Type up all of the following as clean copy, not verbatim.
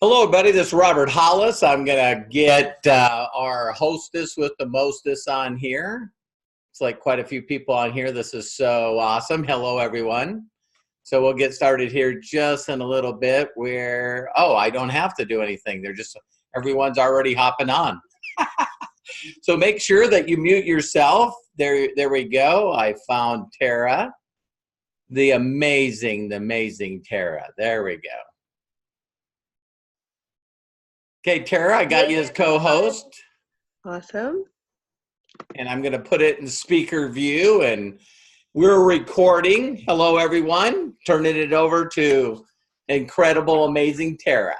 Hello, everybody. This is Robert Hollis. I'm going to get our hostess with the mostest on here. It's like quite a few people on here. This is so awesome. Hello, everyone. So we'll get started here just in a little bit where, I don't have to do anything. Everyone's already hopping on. So make sure that you mute yourself. There we go. I found Tara, the amazing Tara. There we go. Okay, Tara, I got you as co-host. Awesome. And I'm going to put it in speaker view, and we're recording. Hello, everyone. Turning it over to incredible, amazing Tara.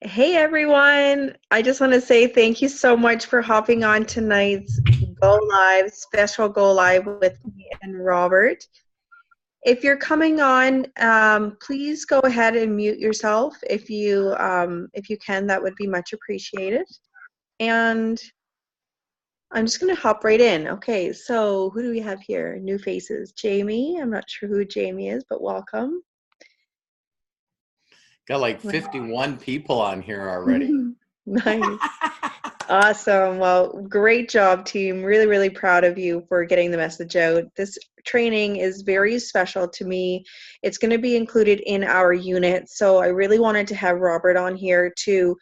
Hey, everyone. I just want to say thank you so much for hopping on tonight's special Go Live with me and Robert. If you're coming on, please go ahead and mute yourself. If you can, that would be much appreciated. And I'm just going to hop right in. Okay, so who do we have here? New faces. Jamie. I'm not sure who Jamie is, but welcome. Got like 51 people on here already. Nice. Awesome. Well, great job, team. Really, really proud of you for getting the message out. This training is very special to me. It's going to be included in our unit. So I really wanted to have Robert on here to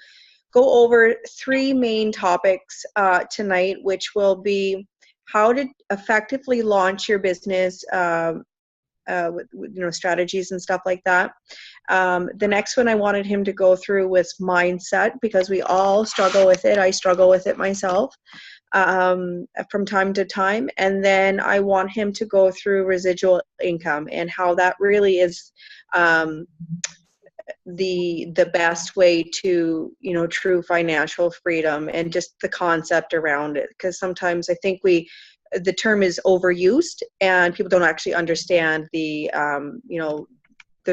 go over three main topics tonight, which will be how to effectively launch your business with strategies and stuff like that. The next one I wanted him to go through was mindset, because we all struggle with it. I struggle with it myself from time to time. And then I want him to go through residual income and how that really is the best way to true financial freedom, and just the concept around it, because sometimes I think the term is overused and people don't actually understand the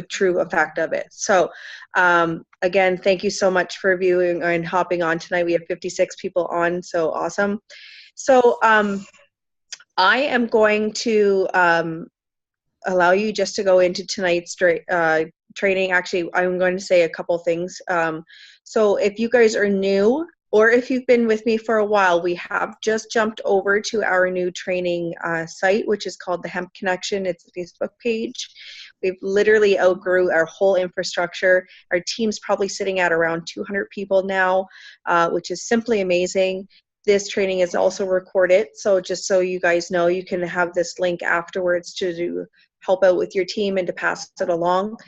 true effect of it. So again, thank you so much for viewing and hopping on tonight. We have 56 people on, so awesome. So I am going to allow you just to go into tonight's training. Actually, I'm going to say a couple things. So if you guys are new, or if you've been with me for a while, we have just jumped over to our new training site, which is called the Hemp Connection. It's a Facebook page. We've literally outgrew our whole infrastructure. Our team's probably sitting at around 200 people now, which is simply amazing. This training is also recorded, so just so you guys know, you can have this link afterwards to help out with your team and to pass it along.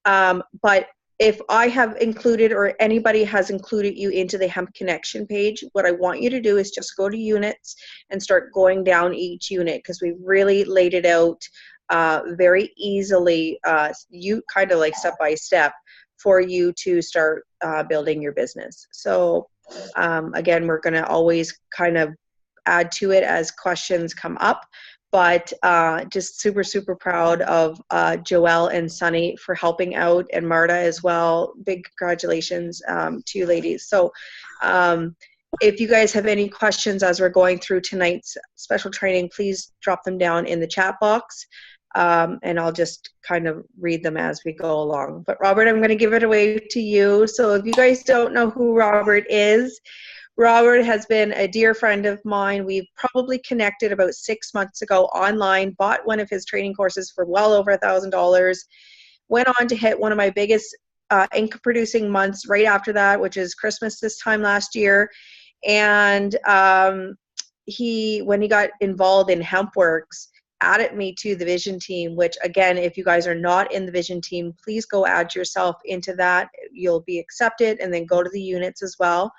But if I have included, or anybody has included you into the Hemp Connection page, what I want you to do is just go to units and start going down each unit, because we really laid it out very easily, you kind of like step by step, for you to start building your business. So again, we're going to always kind of add to it as questions come up. But just super, super proud of Joelle and Sunny for helping out, and Marta as well. Big congratulations to you ladies. So if you guys have any questions as we're going through tonight's special training, please drop them down in the chat box, and I'll just kind of read them as we go along. But Robert, I'm going to give it away to you. So if you guys don't know who Robert is, Robert has been a dear friend of mine. We've probably connected about 6 months ago online, bought one of his training courses for well over $1,000, went on to hit one of my biggest income producing months right after that, which is Christmas this time last year. And when he got involved in HempWorks, added me to the Vision team, which again, if you guys are not in the Vision team, please go add yourself into that. You'll be accepted, and then go to the units as well.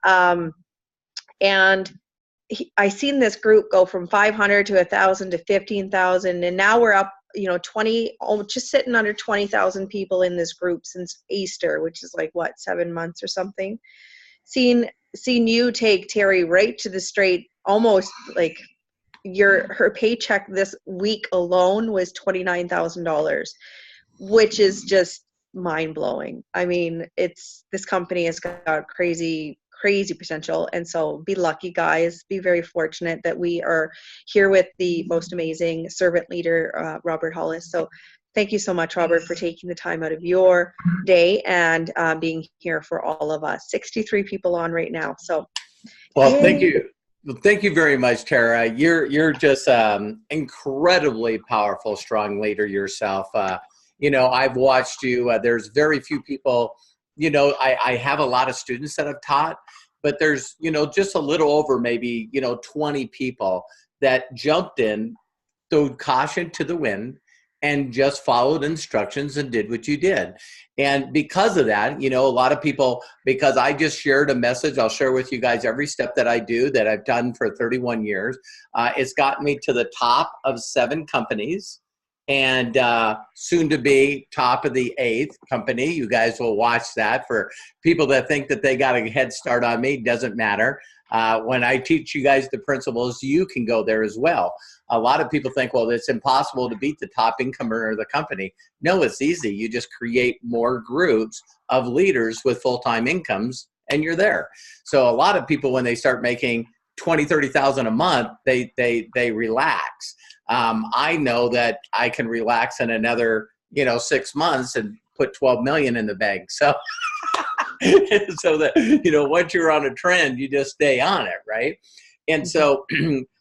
And I seen this group go from 500 to 1,000 to 15,000, and now we're up, 20, just sitting under 20,000 people in this group since Easter, which is like what, 7 months or something. Seen you take Terry right to the straight, almost like her paycheck this week alone was $29,000, which is just mind blowing. I mean, this company has got crazy potential, and so be lucky, guys. Be very fortunate that we are here with the most amazing servant leader, Robert Hollis. So Thank you so much, Robert, for taking the time out of your day and being here for all of us. 63 people on right now. So, well, yay. thank you. Well, thank you very much, Tara. You're just incredibly powerful, strong leader yourself. I've watched you. There's very few people. I have a lot of students that I've taught, but there's just a little over maybe 20 people that jumped in, threw caution to the wind, and just followed instructions and did what you did. And because of that, a lot of people, because I just shared a message, I'll share with you guys every step that I do that I've done for 31 years. It's gotten me to the top of 7 companies and soon to be top of the 8th company. You guys will watch that. For people that think that they got a head start on me, doesn't matter. When I teach you guys the principles, you can go there as well. A lot of people think, well, it's impossible to beat the top income earner of the company. No, it's easy. You just create more groups of leaders with full-time incomes and you're there. So a lot of people, when they start making 20, 30,000 a month, they relax. I know that I can relax in another, 6 months and put 12 million in the bank. So, so that, once you're on a trend, you just stay on it. Right. And so,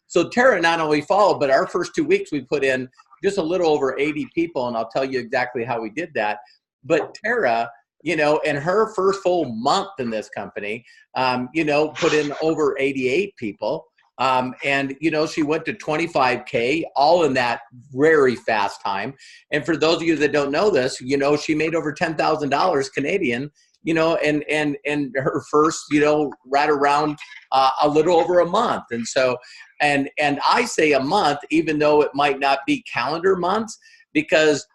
so Tara not only followed, but our first 2 weeks, we put in just a little over 80 people. And I'll tell you exactly how we did that. But Tara, in her first full month in this company, put in over 88 people. And she went to 25K, all in that very fast time. And for those of you that don't know this, she made over $10,000 Canadian, and her first, right around a little over a month. And so, and I say a month, even though it might not be calendar months, because,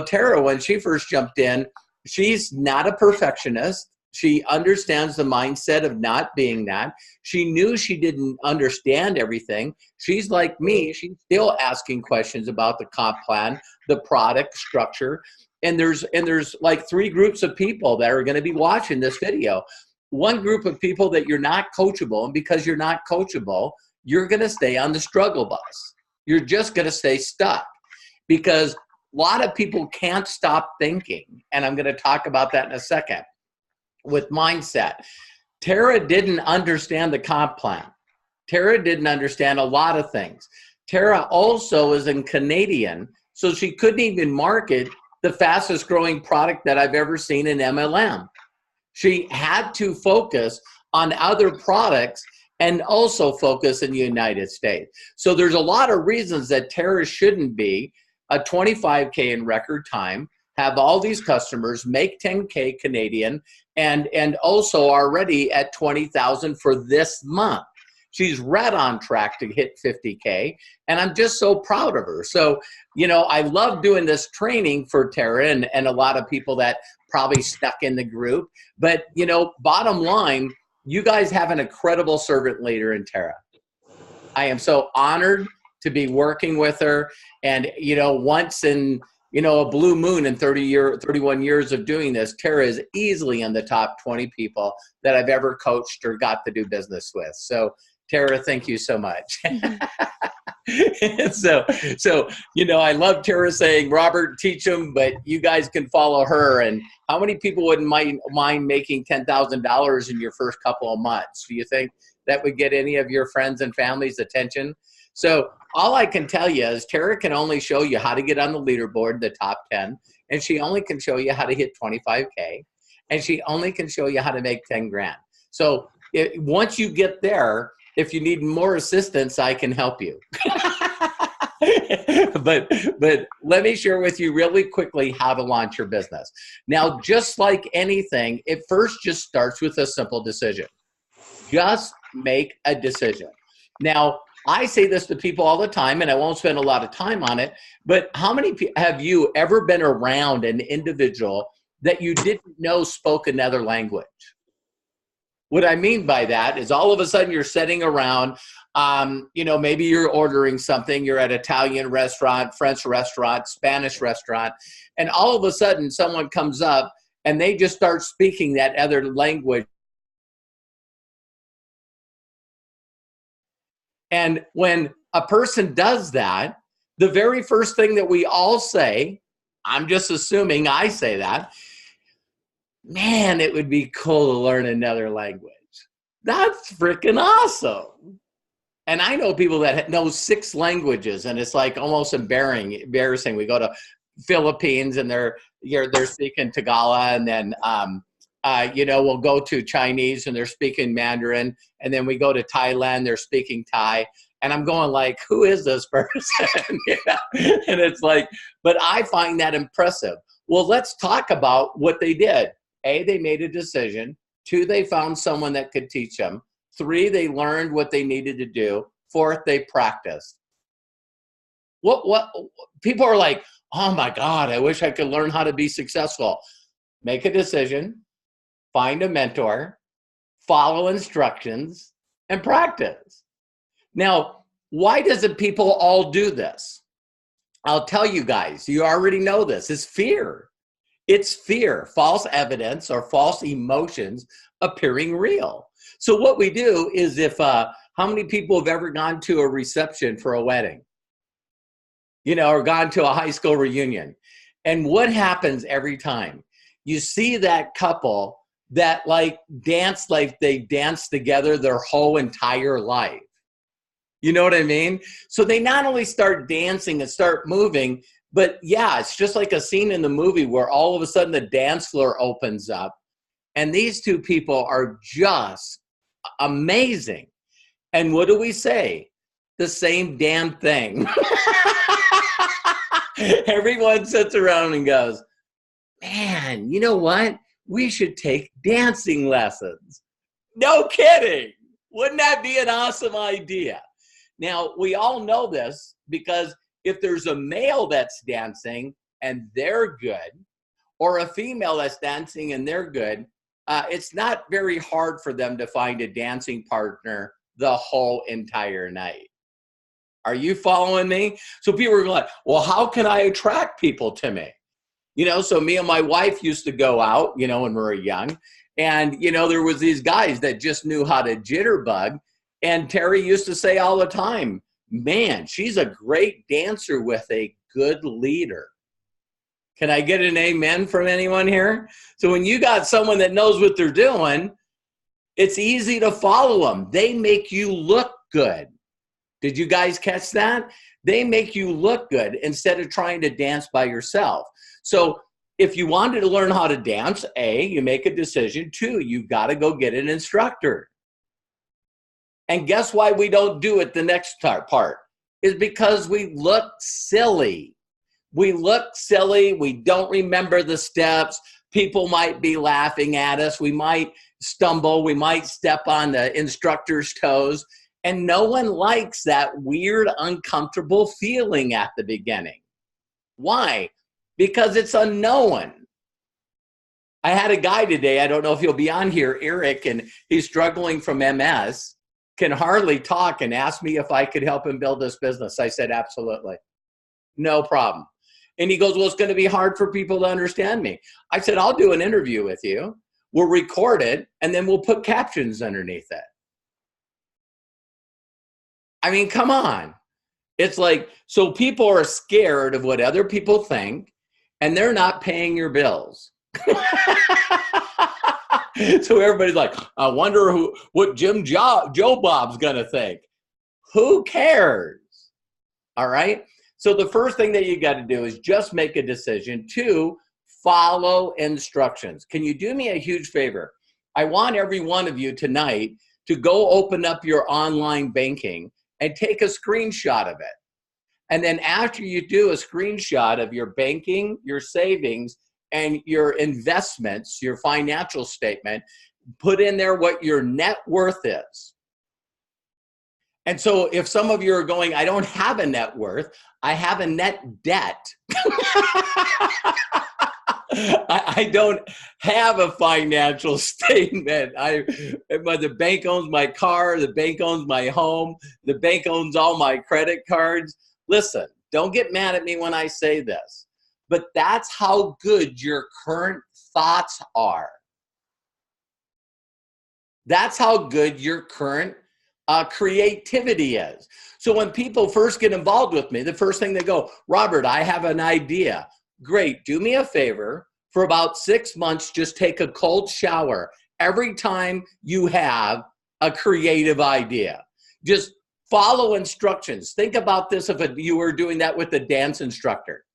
Tara, when she first jumped in, she's not a perfectionist. She understands the mindset of not being that. She knew she didn't understand everything. She's like me. She's still asking questions about the comp plan, the product structure. And there's like 3 groups of people that are going to be watching this video. One group of people that you're not coachable, and because you're not coachable, you're going to stay on the struggle bus. You're just going to stay stuck because a lot of people can't stop thinking. And I'm going to talk about that in a second. With mindset, Tara didn't understand the comp plan. Tara didn't understand a lot of things. Tara also is in Canadian, so she couldn't even market the fastest growing product that I've ever seen in MLM. She had to focus on other products and also focus in the United States. So there's a lot of reasons that Tara shouldn't be a 25K in record time, have all these customers, make 10K Canadian, and also already at 20,000 for this month. She's right on track to hit 50K, and I'm just so proud of her. So, I love doing this training for Tara and a lot of people that probably stuck in the group. But, bottom line, you guys have an incredible servant leader in Tara. I am so honored to be working with her. And, once in a blue moon in 31 years of doing this, Tara is easily in the top 20 people that I've ever coached or got to do business with. So Tara, thank you so much. So, I love Tara saying, Robert, teach them, but you guys can follow her. And how many people wouldn't mind making $10,000 in your first couple of months? Do you think that would get any of your friends and family's attention? So all I can tell you is Tara can only show you how to get on the leaderboard, the top 10, and she only can show you how to hit 25K, and she only can show you how to make 10 grand. So once you get there, if you need more assistance, I can help you. But let me share with you really quickly how to launch your business. Now, just like anything, it first just starts with a simple decision. Just make a decision. Now, I say this to people all the time, and I won't spend a lot of time on it, but how many have you ever been around an individual that you didn't know spoke another language? What I mean by that is all of a sudden you're sitting around, maybe you're ordering something, you're at an Italian restaurant, French restaurant, Spanish restaurant, and all of a sudden someone comes up and they just start speaking that other language. And when a person does that, the very first thing that we all say I'm just assuming I say that. Man, it would be cool to learn another language. That's freaking awesome. And I know people that know 6 languages, and it's like almost embarrassing. We go to Philippines and they're speaking Tagalog, and then we'll go to Chinese and they're speaking Mandarin, and then we go to Thailand, they're speaking Thai, and I'm going like, who is this person? And it's like, but I find that impressive. Well, let's talk about what they did. A, they made a decision. 2, they found someone that could teach them. 3, they learned what they needed to do. 4th, they practiced. What people are like, oh my God, I wish I could learn how to be successful. Make a decision, find a mentor, follow instructions, and practice. Now, why doesn't people all do this? I'll tell you guys, you already know this. It's fear. It's fear, false evidence or false emotions appearing real. So what we do is how many people have ever gone to a reception for a wedding? Or gone to a high school reunion. And what happens every time? You see that couple that dance like they danced together their whole entire life. You know what I mean? So they not only start dancing and start moving, but yeah, it's just like a scene in the movie where all of a sudden the dance floor opens up and these 2 people are just amazing. And what do we say? The same damn thing. Everyone sits around and goes, man, you know what? We should take dancing lessons. No kidding. Wouldn't that be an awesome idea? Now, we all know this because if there's a male that's dancing and they're good, or a female that's dancing and they're good, it's not very hard for them to find a dancing partner the whole entire night. Are you following me? So people are like, well, how can I attract people to me? So me and my wife used to go out, when we were young, and, there was these guys that just knew how to jitterbug. And Terry used to say all the time, man, she's a great dancer with a good leader. Can I get an amen from anyone here? So when you got someone that knows what they're doing, it's easy to follow them. They make you look good. Did you guys catch that? They make you look good instead of trying to dance by yourself. So if you wanted to learn how to dance, A, you make a decision. 2, you've got to go get an instructor. And guess why we don't do it the next part? Is because we look silly. We look silly. We don't remember the steps. People might be laughing at us. We might stumble. We might step on the instructor's toes. And no one likes that weird, uncomfortable feeling at the beginning. Why? Because it's unknown. I had a guy today, I don't know if he'll be on here, Eric, and he's struggling from MS, can hardly talk, and asked me if I could help him build this business. I said, absolutely. No problem. And he goes, well, it's going to be hard for people to understand me. I said, I'll do an interview with you. We'll record it, and then we'll put captions underneath it. I mean, come on. It's like, so people are scared of what other people think, and they're not paying your bills. So everybody's like, I wonder what Joe Bob's going to think. Who cares? All right. So the first thing that you got to do is just make a decision. 2, follow instructions. Can you do me a huge favor? I want every one of you tonight to go open up your online banking and take a screenshot of it. And then after you do a screenshot of your banking, your savings, and your investments, your financial statement, put in there what your net worth is. And so if some of you are going, I don't have a net worth, I have a net debt. I don't have a financial statement. The bank owns my car, the bank owns my home, the bank owns all my credit cards. Listen, don't get mad at me when I say this, but that's how good your current thoughts are. That's how good your current creativity is. So when people first get involved with me, the first thing they go, Robert, I have an idea. Great. Do me a favor. For about 6 months, just take a cold shower every time you have a creative idea. Just follow instructions. Think about this if you were doing that with a dance instructor.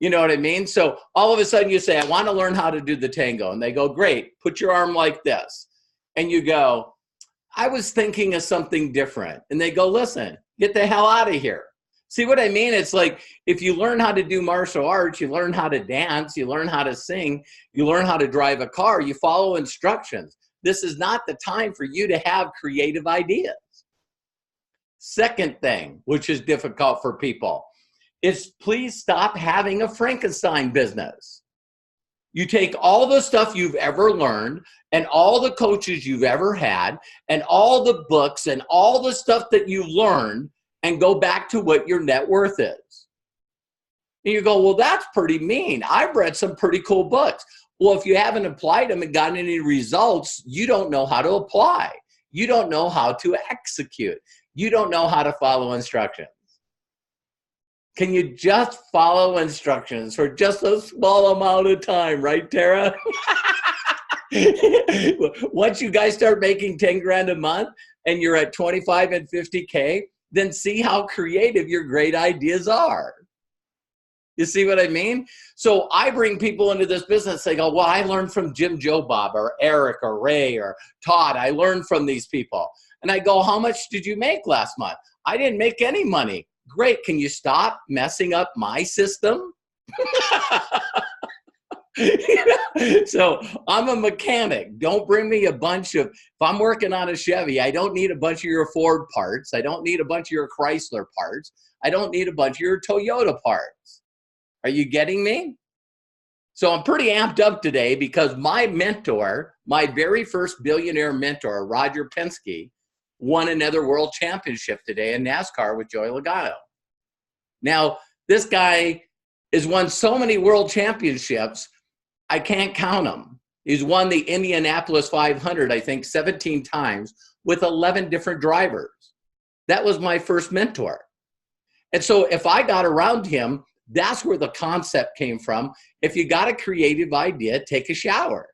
You know what I mean? So all of a sudden you say, I want to learn how to do the tango. And they go, great, put your arm like this. And you go, I was thinking of something different. And they go, listen, get the hell out of here. See what I mean? It's like if you learn how to do martial arts, you learn how to dance, you learn how to sing, you learn how to drive a car, you follow instructions. This is not the time for you to have creative ideas. Second thing, which is difficult for people, is please stop having a Frankenstein business. You take all the stuff you've ever learned and all the coaches you've ever had and all the books and all the stuff that you learned and go back to what your net worth is. And you go, well, that's pretty mean. I've read some pretty cool books. Well, if you haven't applied them and gotten any results, you don't know how to apply. You don't know how to execute. You don't know how to follow instructions. Can you just follow instructions for just a small amount of time, right, Tara? Once you guys start making 10 grand a month and you're at 25 and 50K, then see how creative your great ideas are. You see what I mean? So I bring people into this business. They go, well, I learned from Jim Joe Bob or Eric or Ray or Todd. I learned from these people. And I go, how much did you make last month? I didn't make any money. Great. Can you stop messing up my system? So I'm a mechanic. Don't bring me a bunch of, if I'm working on a Chevy, I don't need a bunch of your Ford parts. I don't need a bunch of your Chrysler parts. I don't need a bunch of your Toyota parts. Are you getting me? So I'm pretty amped up today because my mentor, my very first billionaire mentor, Roger Penske, won another world championship today in NASCAR with Joey Logano. Now, this guy has won so many world championships, I can't count them. He's won the Indianapolis 500, I think, 17 times with 11 different drivers. That was my first mentor. And so if I got around him, that's where the concept came from. If you got a creative idea, take a shower.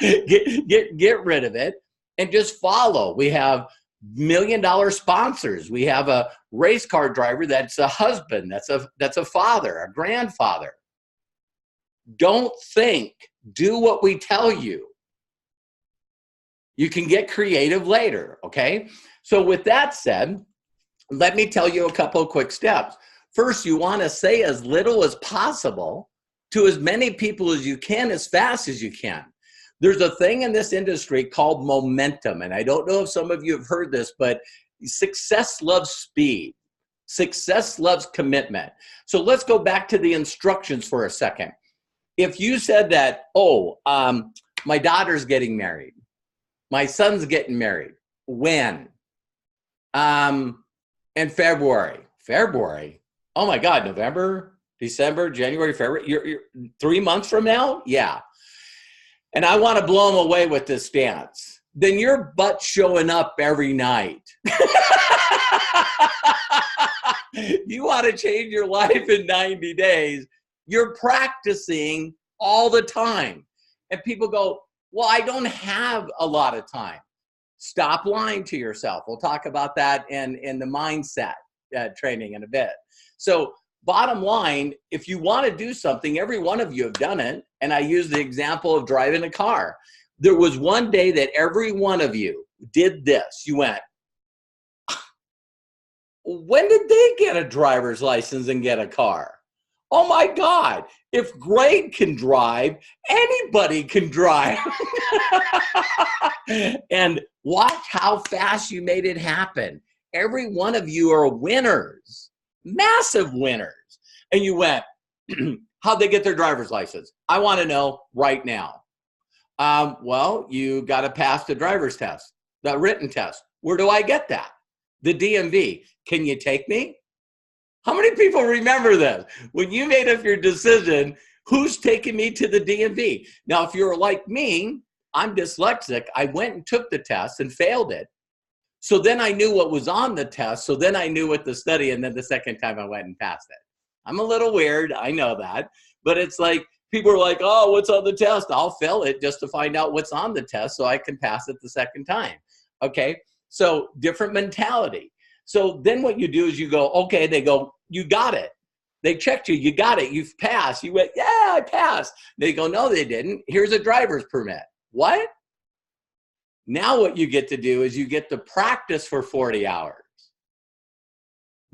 get rid of it and just follow. We have $1 million sponsors. We have a race car driver that's a husband, that's a father, a grandfather. Don't think, do what we tell you. You can get creative later, okay? So with that said, let me tell you a couple of quick steps. First, you want to say as little as possible to as many people as you can, as fast as you can. There's a thing in this industry called momentum, and I don't know if some of you have heard this, but success loves speed. Success loves commitment. So let's go back to the instructions for a second. If you said that, my daughter's getting married, my son's getting married, when? In February. February? Oh my God, November, December, January, February, you're 3 months from now? Yeah. And I want to blow them away with this dance. Then your butt's showing up every night. You want to change your life in 90 days. You're practicing all the time. And people go, well, I don't have a lot of time. Stop lying to yourself. We'll talk about that in the mindset training in a bit. So bottom line, if you want to do something, every one of you have done it. And I use the example of driving a car. There was one day that every one of you did this. You went, when did they get a driver's license and get a car? Oh my God, if Greg can drive, anybody can drive. And watch how fast you made it happen. Every one of you are winners, massive winners. And you went, how'd they get their driver's license? I want to know right now. Well, you got to pass the driver's test, the written test. Where do I get that? The DMV. Can you take me? How many people remember this? When you made up your decision, who's taking me to the DMV? Now, if you're like me, I'm dyslexic. I went and took the test and failed it. So then I knew what was on the test. So then I knew what to study. And then the second time I went and passed it. I'm a little weird. I know that. But it's like, people are like, oh, what's on the test? I'll fail it just to find out what's on the test so I can pass it the second time. Okay. So different mentality. So then what you do is you go, okay, they go, you got it. They checked you, you got it, you've passed. You went, yeah, I passed. They go, no, they didn't. Here's a driver's permit. What? Now what you get to do is you get to practice for 40 hours.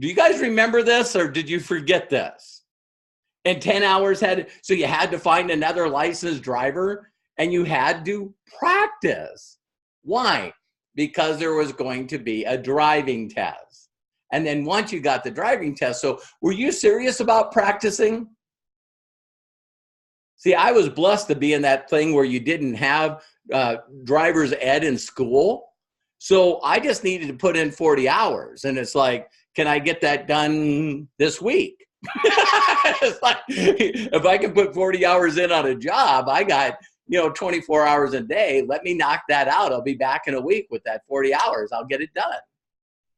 Do you guys remember this, or did you forget this? And 10 hours so you had to find another licensed driver and you had to practice. Why? Because there was going to be a driving test. And then once you got the driving test, so were you serious about practicing? See, I was blessed to be in that thing where you didn't have driver's ed in school. So I just needed to put in 40 hours. And it's like, can I get that done this week? It's like, if I can put 40 hours in on a job, I got, 24 hours a day. Let me knock that out. I'll be back in a week with that 40 hours. I'll get it done.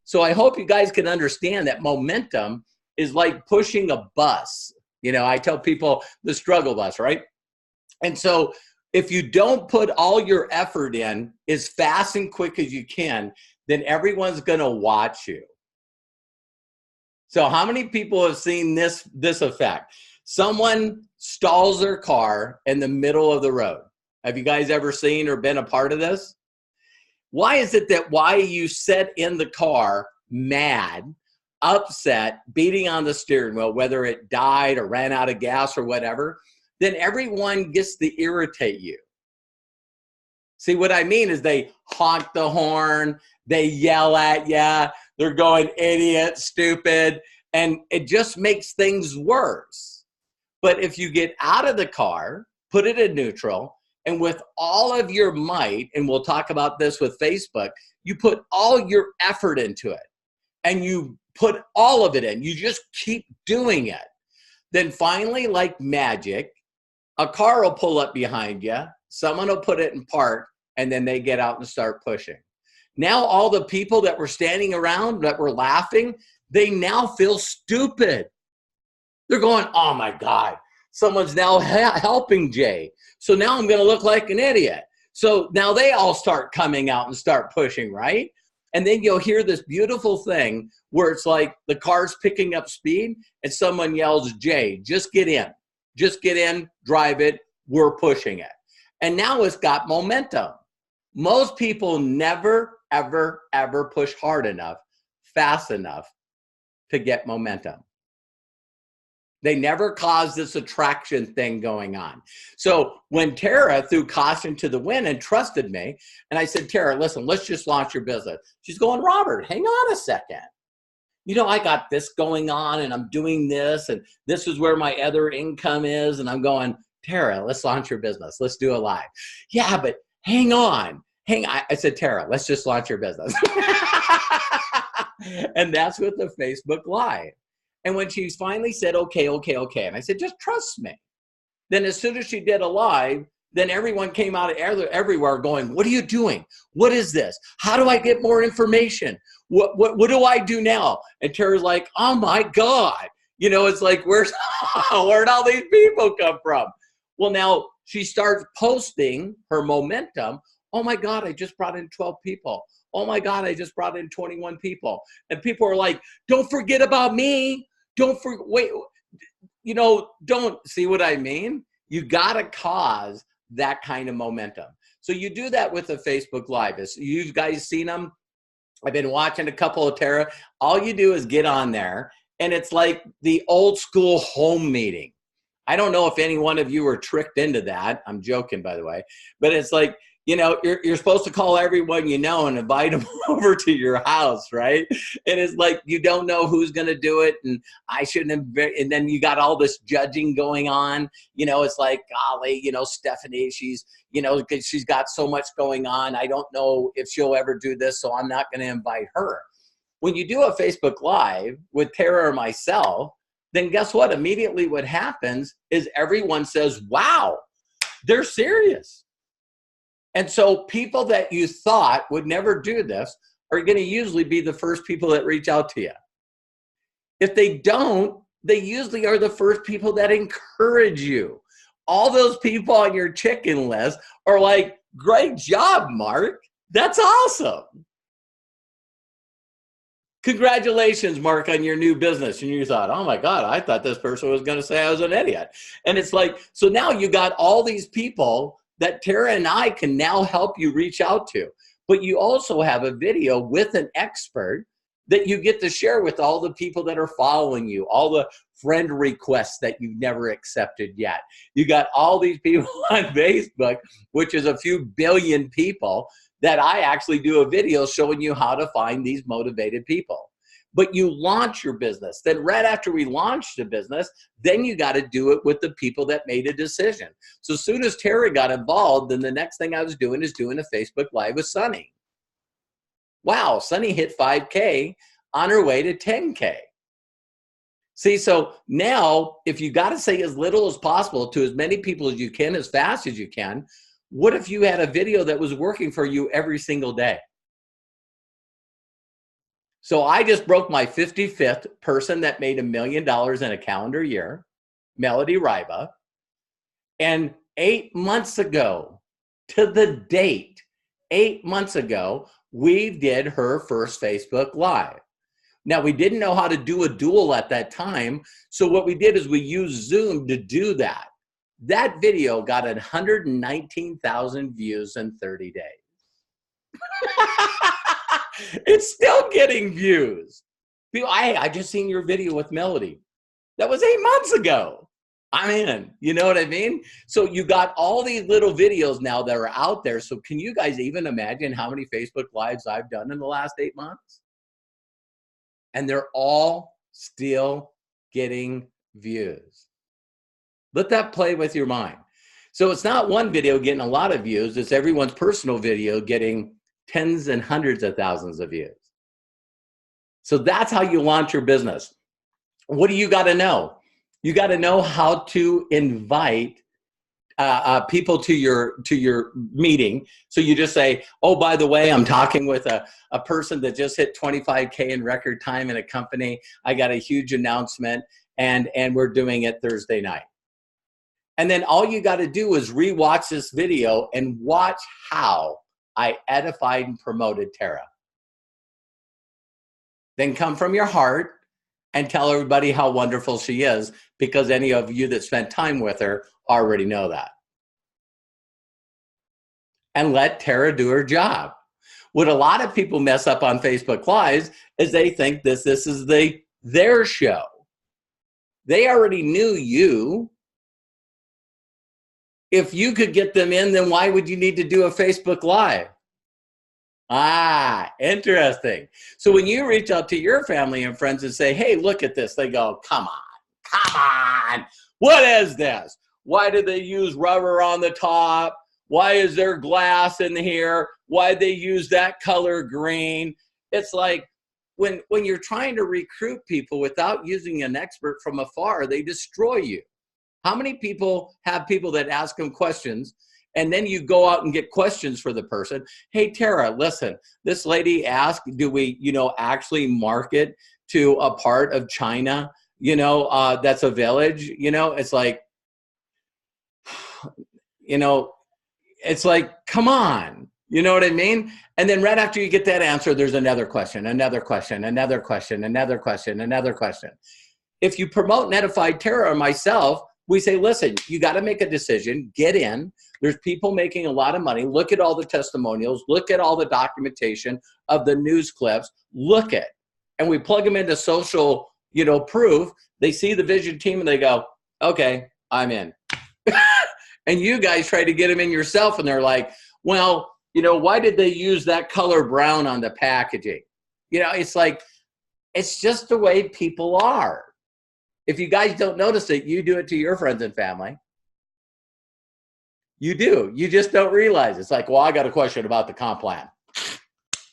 So I hope you guys can understand that momentum is like pushing a bus. I tell people the struggle bus, right? And so if you don't put all your effort in as fast and quick as you can, then everyone's going to watch you. So how many people have seen this effect? Someone stalls their car in the middle of the road. Have you guys ever seen or been a part of this? Why is it that why you sit in the car mad, upset, beating on the steering wheel, whether it died or ran out of gas or whatever, then everyone gets to irritate you? See, what I mean is they honk the horn, they yell at you, they're going idiot, stupid, and it just makes things worse. But if you get out of the car, put it in neutral, and with all of your might, and we'll talk about this with Facebook, you put all your effort into it, and you put all of it in, you just keep doing it. Then finally, like magic, a car will pull up behind you, someone will put it in park, and then they get out and start pushing. Now all the people that were standing around that were laughing, they now feel stupid. They're going, oh my God, someone's now helping Jay. So now I'm going to look like an idiot. So now they all start coming out and start pushing, right? And then you'll hear this beautiful thing where it's like the car's picking up speed and someone yells, Jay, just get in, drive it, we're pushing it. And now it's got momentum. Most people never, ever, ever push hard enough, fast enough to get momentum. They never cause this attraction thing going on. So when Tara threw caution to the wind and trusted me, and I said, Tara, listen, let's just launch your business. She's going, Robert, hang on a second. I got this going on and I'm doing this and this is where my other income is. And I'm going, Tara, let's launch your business. Let's do it live. Yeah, but hang on. I said, Tara, let's just launch your business. And that's with the Facebook Live. And when she finally said, okay, and I said, just trust me. Then as soon as she did a live, then everyone came out of everywhere going, what are you doing? What is this? How do I get more information? What do I do now? And Tara's like, oh my God. It's like, where'd all these people come from? Well, now she starts posting her momentum. Oh my God, I just brought in 12 people. Oh my God, I just brought in 21 people. And people are like, don't forget about me. Don't see what I mean? You got to cause that kind of momentum. So you do that with a Facebook Live. You guys seen them? I've been watching a couple of Tara. All you do is get on there, and it's like the old school home meeting. I don't know if any one of you were tricked into that. I'm joking, by the way. But it's like, you're supposed to call everyone and invite them over to your house, right? And it's like, you don't know who's going to do it, and I shouldn't have. And then you got all this judging going on. It's like, golly, Stephanie, she's got so much going on. I don't know if she'll ever do this, so I'm not going to invite her. When you do a Facebook Live with Tara or myself, then guess what? Immediately what happens is everyone says, wow, they're serious. And so people that you thought would never do this are going to usually be the first people that reach out to you. If they don't, they usually are the first people that encourage you. All those people on your chicken list are like, great job, Mark. That's awesome. Congratulations, Mark, on your new business. And you thought, oh my God, I thought this person was going to say I was an idiot. And it's like, so now you got all these people that Tara and I can now help you reach out to. But you also have a video with an expert that you get to share with all the people that are following you, all the friend requests that you've never accepted yet. You got all these people on Facebook, which is a few billion people, that I actually do a video showing you how to find these motivated people. But you launch your business. Then right after we launched the business, then you got to do it with the people that made a decision. So as soon as Tara got involved, then the next thing I was doing is doing a Facebook Live with Sunny. Wow, Sunny hit 5K on her way to 10K. See, so now if you got to say as little as possible to as many people as you can, as fast as you can, what if you had a video that was working for you every single day? So I just broke my 55th person that made $1 million in a calendar year, Melody Riba. And 8 months ago, to the date, 8 months ago, we did her first Facebook Live. Now, we didn't know how to do a duel at that time. So what we did is we used Zoom to do that. That video got 119,000 views in 30 days. It's still getting views. People, I just seen your video with Melody. That was 8 months ago. I'm in. You know what I mean? So you got all these little videos now that are out there. So can you guys even imagine how many Facebook Lives I've done in the last 8 months? And they're all still getting views. Let that play with your mind. So it's not one video getting a lot of views. It's everyone's personal video getting tens and hundreds of thousands of views. So that's how you launch your business. What do you got to know? You got to know how to invite people to your meeting. So you just say, oh, by the way, I'm talking with a person that just hit 25K in record time in a company. I got a huge announcement, and we're doing it Thursday night. And then all you got to do is rewatch this video and watch how I edified and promoted Tara. Then come from your heart and tell everybody how wonderful she is, because any of you that spent time with her already know that. And let Tara do her job. What a lot of people mess up on Facebook Lives is they think this is their show. They already knew you. If you could get them in, then why would you need to do a Facebook Live? Ah, interesting. So when you reach out to your family and friends and say, hey, look at this, they go, come on, what is this? Why did they use rubber on the top? Why is there glass in here? Why they use that color green? It's like when you're trying to recruit people without using an expert from afar, they destroy you. How many people have people that ask them questions, and then you go out and get questions for the person? Hey, Tara, listen, this lady asked, do we, actually market to a part of China, that's a village? It's like, it's like, come on. You know what I mean? And then right after you get that answer, there's another question, another question, another question, another question, another question. If you promote and edify Tara or myself, we say, listen, you got to make a decision, get in. There's people making a lot of money. Look at all the testimonials. Look at all the documentation of the news clips. Look at, and we plug them into social, proof. They see the vision team and they go, okay, I'm in. And you guys try to get them in yourself and they're like, well, why did they use that color brown on the packaging? It's like, it's just the way people are. If you guys don't notice it, you do it to your friends and family. You do. You just don't realize. It's like, well, I got a question about the comp plan.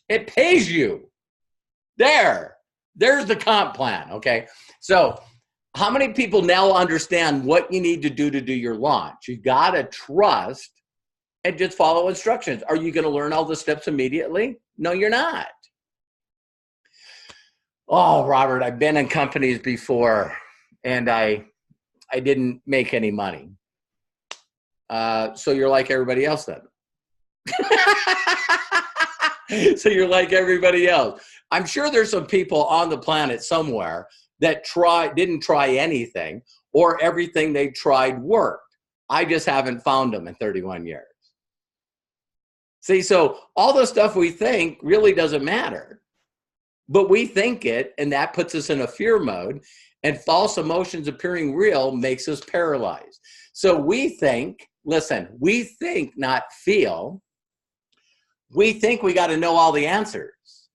It pays you. There's the comp plan, okay? So how many people now understand what you need to do your launch? You got to trust and just follow instructions. Are you going to learn all the steps immediately? No, you're not. Oh, Robert, I've been in companies before. and I didn't make any money. So you're like everybody else then. So you're like everybody else. I'm sure there's some people on the planet somewhere that didn't try anything, or everything they tried worked. I just haven't found them in 31 years. See, so all the stuff we think really doesn't matter, but we think it, and that puts us in a fear mode, and false emotions appearing real makes us paralyzed. So we think, listen, we think, not feel. We think we got to know all the answers.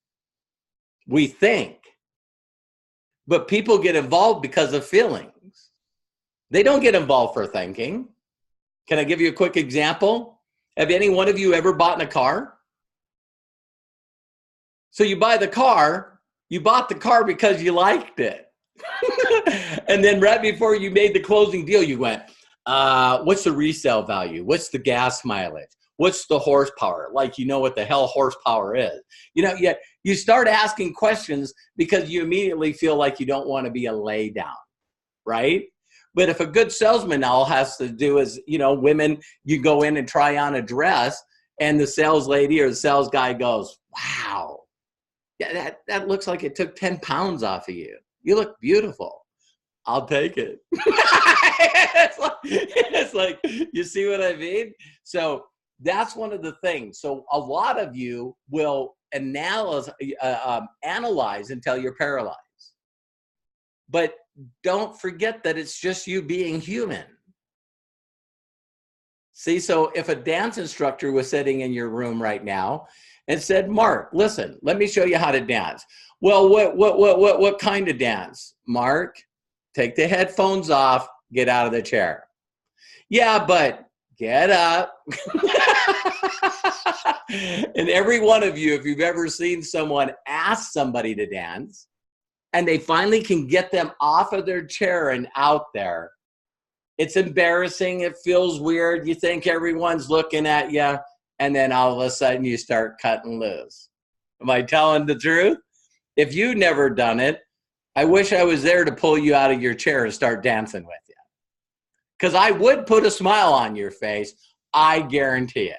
We think. But people get involved because of feelings. They don't get involved for thinking. Can I give you a quick example? Have any one of you ever bought a car? So you buy the car, you bought the car because you liked it. And then right before you made the closing deal, you went, what's the resale value? What's the gas mileage? What's the horsepower? Like, you know what the hell horsepower is. You know, yet you start asking questions because you immediately feel like you don't want to be a lay down, right? But if a good salesman all has to do is, you know, women, you go in and try on a dress, and the sales lady or the sales guy goes, wow, yeah, that looks like it took 10 pounds off of you. You look beautiful. I'll take it. It's like, you see what I mean? So that's one of the things. So a lot of you will analyze until you're paralyzed. But don't forget that it's just you being human. See, so if a dance instructor was sitting in your room right now and said, Mark, listen, let me show you how to dance. Well, what kind of dance? Mark, take the headphones off, get out of the chair. Yeah, but get up. And every one of you, if you've ever seen someone ask somebody to dance, and they finally can get them off of their chair and out there, it's embarrassing. It feels weird. You think everyone's looking at you, and then all of a sudden you start cutting loose. Am I telling the truth? If you've never done it, I wish I was there to pull you out of your chair and start dancing with you. Because I would put a smile on your face. I guarantee it.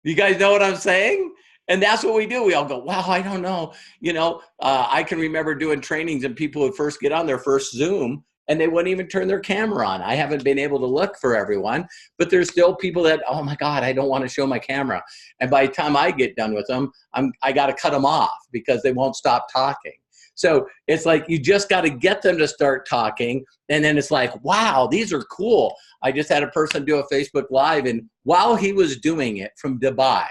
You guys know what I'm saying? And that's what we do. We all go, wow, I don't know. You know, I can remember doing trainings and people would first get on their first Zoom and they wouldn't even turn their camera on. I haven't been able to look for everyone, but there's still people that, oh my God, I don't want to show my camera. And by the time I get done with them, I got to cut them off because they won't stop talking. So it's like, you just got to get them to start talking. And then it's like, wow, these are cool. I just had a person do a Facebook Live, and while he was doing it from Dubai,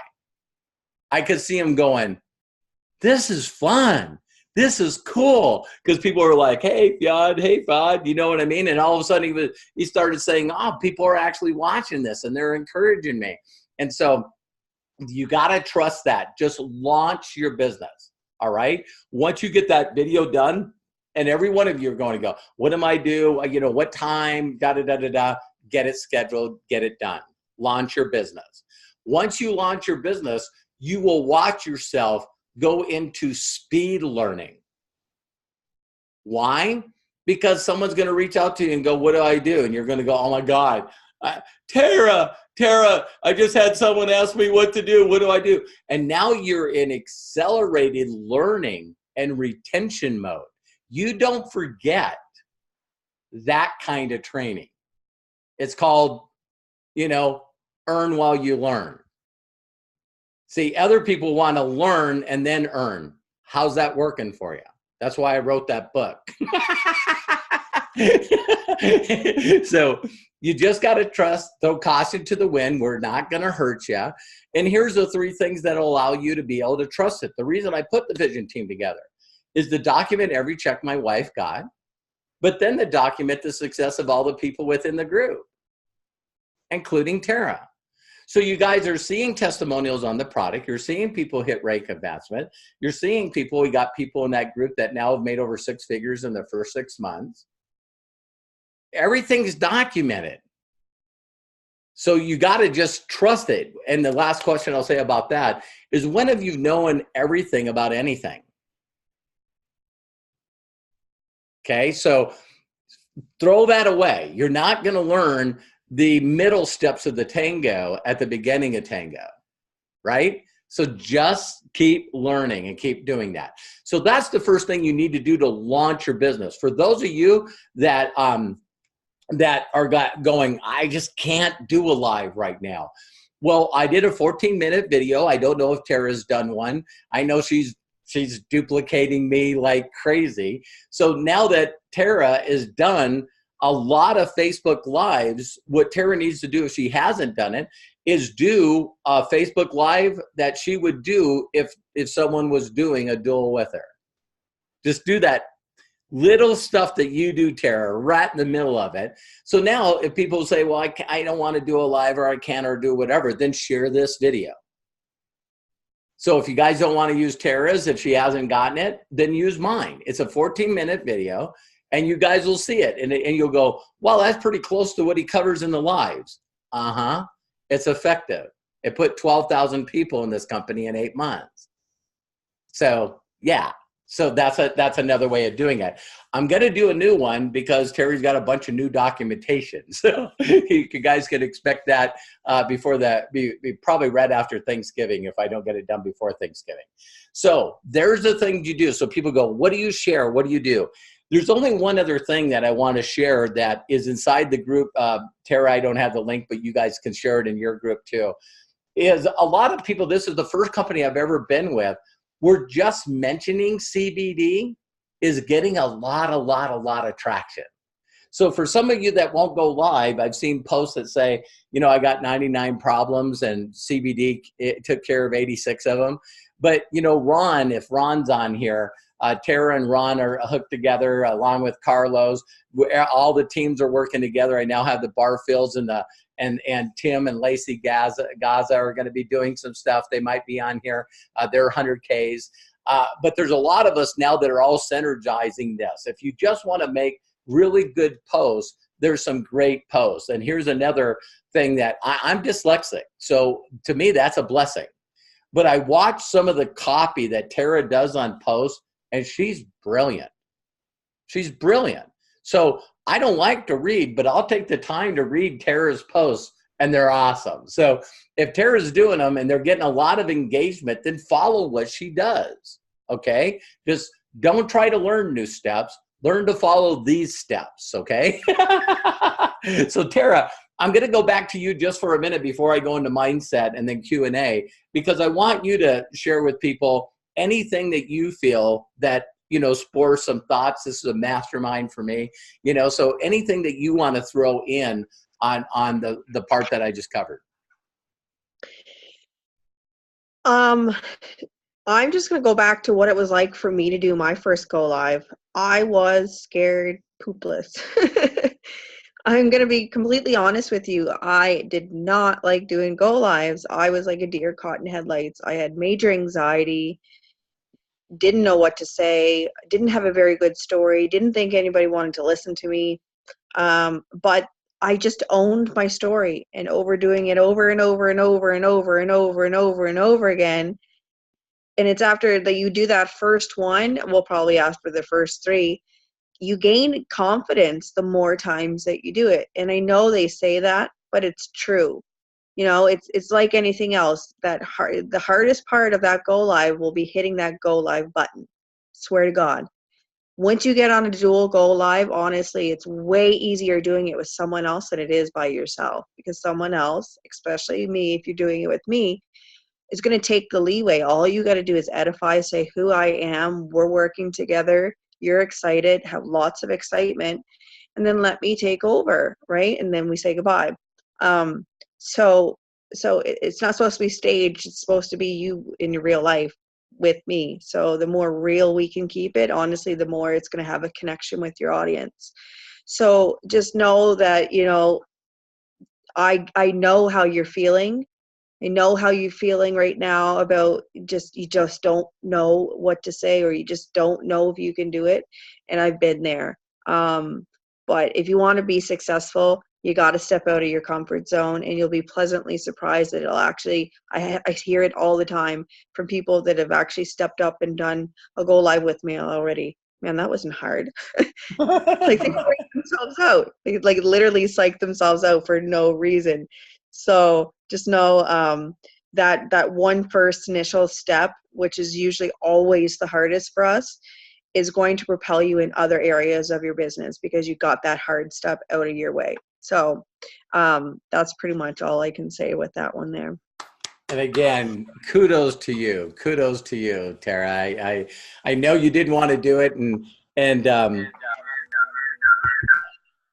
I could see him going, this is fun. This is cool. Because people were like, hey, Fad, you know what I mean? And all of a sudden he started saying, oh, people are actually watching this and they're encouraging me. And so you got to trust that. Just launch your business. All right. Once you get that video done, and every one of you are going to go, what am I do? You know, what time, get it scheduled, get it done. Launch your business. Once you launch your business, you will watch yourself go into speed learning. Why? Because someone's going to reach out to you and go, what do I do? And you're going to go, oh my God, Tara, I just had someone ask me what to do. What do I do? And now you're in accelerated learning and retention mode. You don't forget that kind of training. It's called, you know, earn while you learn. See, other people want to learn and then earn. How's that working for you? That's why I wrote that book. So you just got to trust, throw caution to the wind. We're not going to hurt you. And here's the 3 things that will allow you to be able to trust it. The reason I put the vision team together is to document every check my wife got, but then to document the success of all the people within the group, including Tara. So you guys are seeing testimonials on the product. You're seeing people hit rank advancement. You're seeing people, we got people in that group that now have made over 6 figures in their first 6 months. Everything's documented. So you got to just trust it. And the last question I'll say about that is, when have you known everything about anything? Okay, so throw that away. You're not going to learn the middle steps of the tango at the beginning of tango, right? So just keep learning and keep doing that. So that's the first thing you need to do to launch your business. For those of you that that are going, I just can't do a live right now. Well, I did a 14-minute video. I don't know if Tara's done one. I know she's duplicating me like crazy. So now that Tara is done a lot of Facebook Lives, what Tara needs to do, if she hasn't done it, is do a Facebook Live that she would do if someone was doing a duel with her. Just do that little stuff that you do, Tara, right in the middle of it. So now if people say, well, I don't want to do a live, or I can't, or do whatever, then share this video. So if you guys don't want to use Tara's, if she hasn't gotten it, then use mine. It's a 14-minute video, and you guys will see it. And you'll go, well, that's pretty close to what he covers in the lives. It's effective. It put 12,000 people in this company in 8 months. So yeah. So that's another way of doing it. I'm going to do a new one because Terry's got a bunch of new documentation. So you guys can expect that before probably right after Thanksgiving if I don't get it done before Thanksgiving. So there's the thing you do. So people go, what do you share? What do you do? There's only one other thing that I want to share that is inside the group. Tara, I don't have the link, but you guys can share it in your group too. Is a lot of people, this is the first company I've ever been with, we're just mentioning CBD is getting a lot of traction. So for some of you that won't go live, I've seen posts that say, you know, I got 99 problems and CBD, it took care of 86 of them. But, you know, Ron, if Ron's on here, Tara and Ron are hooked together along with Carlos. All the teams are working together. I now have the Barfields and Tim and Lacey Gaza are going to be doing some stuff. They might be on here. They're 100Ks. But there's a lot of us now that are all synergizing this. If you just want to make really good posts, there's some great posts. And here's another thing that I'm dyslexic. So to me, that's a blessing. But I watch some of the copy that Tara does on posts, and she's brilliant. She's brilliant. So I don't like to read, but I'll take the time to read Tara's posts, and they're awesome. So if Tara's doing them and they're getting a lot of engagement, then follow what she does, okay? Just don't try to learn new steps. Learn to follow these steps, okay? So Tara, I'm going to go back to you just for a minute before I go into mindset and then Q&A, because I want you to share with people anything that you feel that, you know, spore some thoughts. This is a mastermind for me, you know, so anything that you want to throw in on the part that I just covered. I'm just going to go back to what it was like for me to do my first go live. I was scared poopless. I'm going to be completely honest with you. I did not like doing go lives. I was like a deer caught in headlights. I had major anxiety, didn't know what to say, didn't have a very good story, didn't think anybody wanted to listen to me. But I just owned my story and overdoing it over and over and over and over and over and over and over again. And it's after that you do that first one, we'll probably ask for the first 3, you gain confidence the more times that you do it. And I know they say that, but it's true. You know, it's like anything else. The hardest part of that go live will be hitting that go live button. Swear to God. Once you get on a dual go live, honestly, it's way easier doing it with someone else than it is by yourself, because someone else, especially me, if you're doing it with me, is going to take the leeway. All you got to do is edify, say who I am, we're working together, you're excited, have lots of excitement, and then let me take over, right? And then we say goodbye. So it's not supposed to be staged. It's supposed to be you in your real life with me. So the more real we can keep it, honestly, the more it's going to have a connection with your audience. So just know that, you know, I know how you're feeling. I know how you're feeling right now about you just don't know what to say, or you just don't know if you can do it. And I've been there. But if you want to be successful, you got to step out of your comfort zone, and you'll be pleasantly surprised that it'll actually, I hear it all the time from people that have actually stepped up and done a go live with me already. man, that wasn't hard. Like they psych themselves out. They like literally psych themselves out for no reason. So just know that one first initial step, which is usually always the hardest for us, is going to propel you in other areas of your business because you got that hard step out of your way. So that's pretty much all I can say with that one there. And again, kudos to you. Kudos to you, Tara. I know you didn't want to do it, and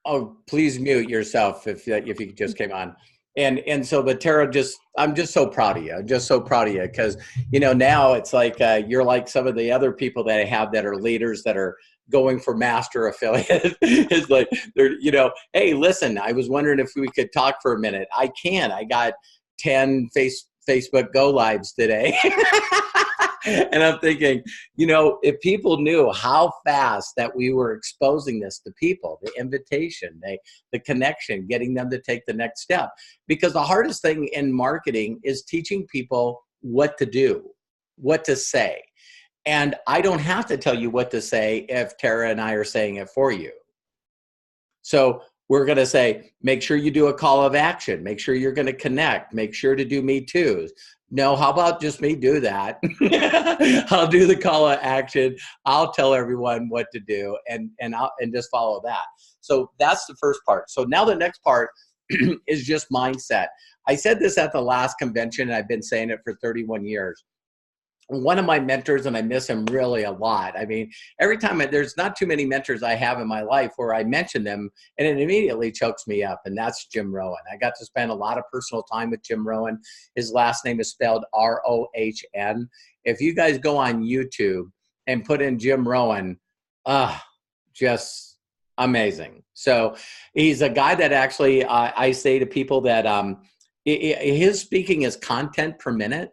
oh, please mute yourself if you just came on. And so, but Tara, I'm just so proud of you. I'm just so proud of you because, you know, now it's like you're like some of the other people that I have that are leaders that are going for master affiliate. It's like, they're, you know, hey, listen, I was wondering if we could talk for a minute. I can. I got 10 Facebook Go Lives today. And I'm thinking, you know, if people knew how fast that we were exposing this to people, the invitation, the connection, getting them to take the next step. Because the hardest thing in marketing is teaching people what to do, what to say. And I don't have to tell you what to say if Tara and I are saying it for you. So we're going to say, make sure you do a call of action. Make sure you're going to connect. Make sure to do Me Too's. No, how about just me do that? I'll do the call of action. I'll tell everyone what to do and just follow that. So that's the first part. So now the next part is just mindset. I said this at the last convention, and I've been saying it for 31 years. One of my mentors, and I miss him really a lot. I mean, every time there's not too many mentors I have in my life where I mention them and it immediately chokes me up, and that's Jim Rohn. I got to spend a lot of personal time with Jim Rohn. His last name is spelled R-O-H-N. If you guys go on YouTube and put in Jim Rohn, just amazing. So he's a guy that actually I say to people that his speaking is content per minute.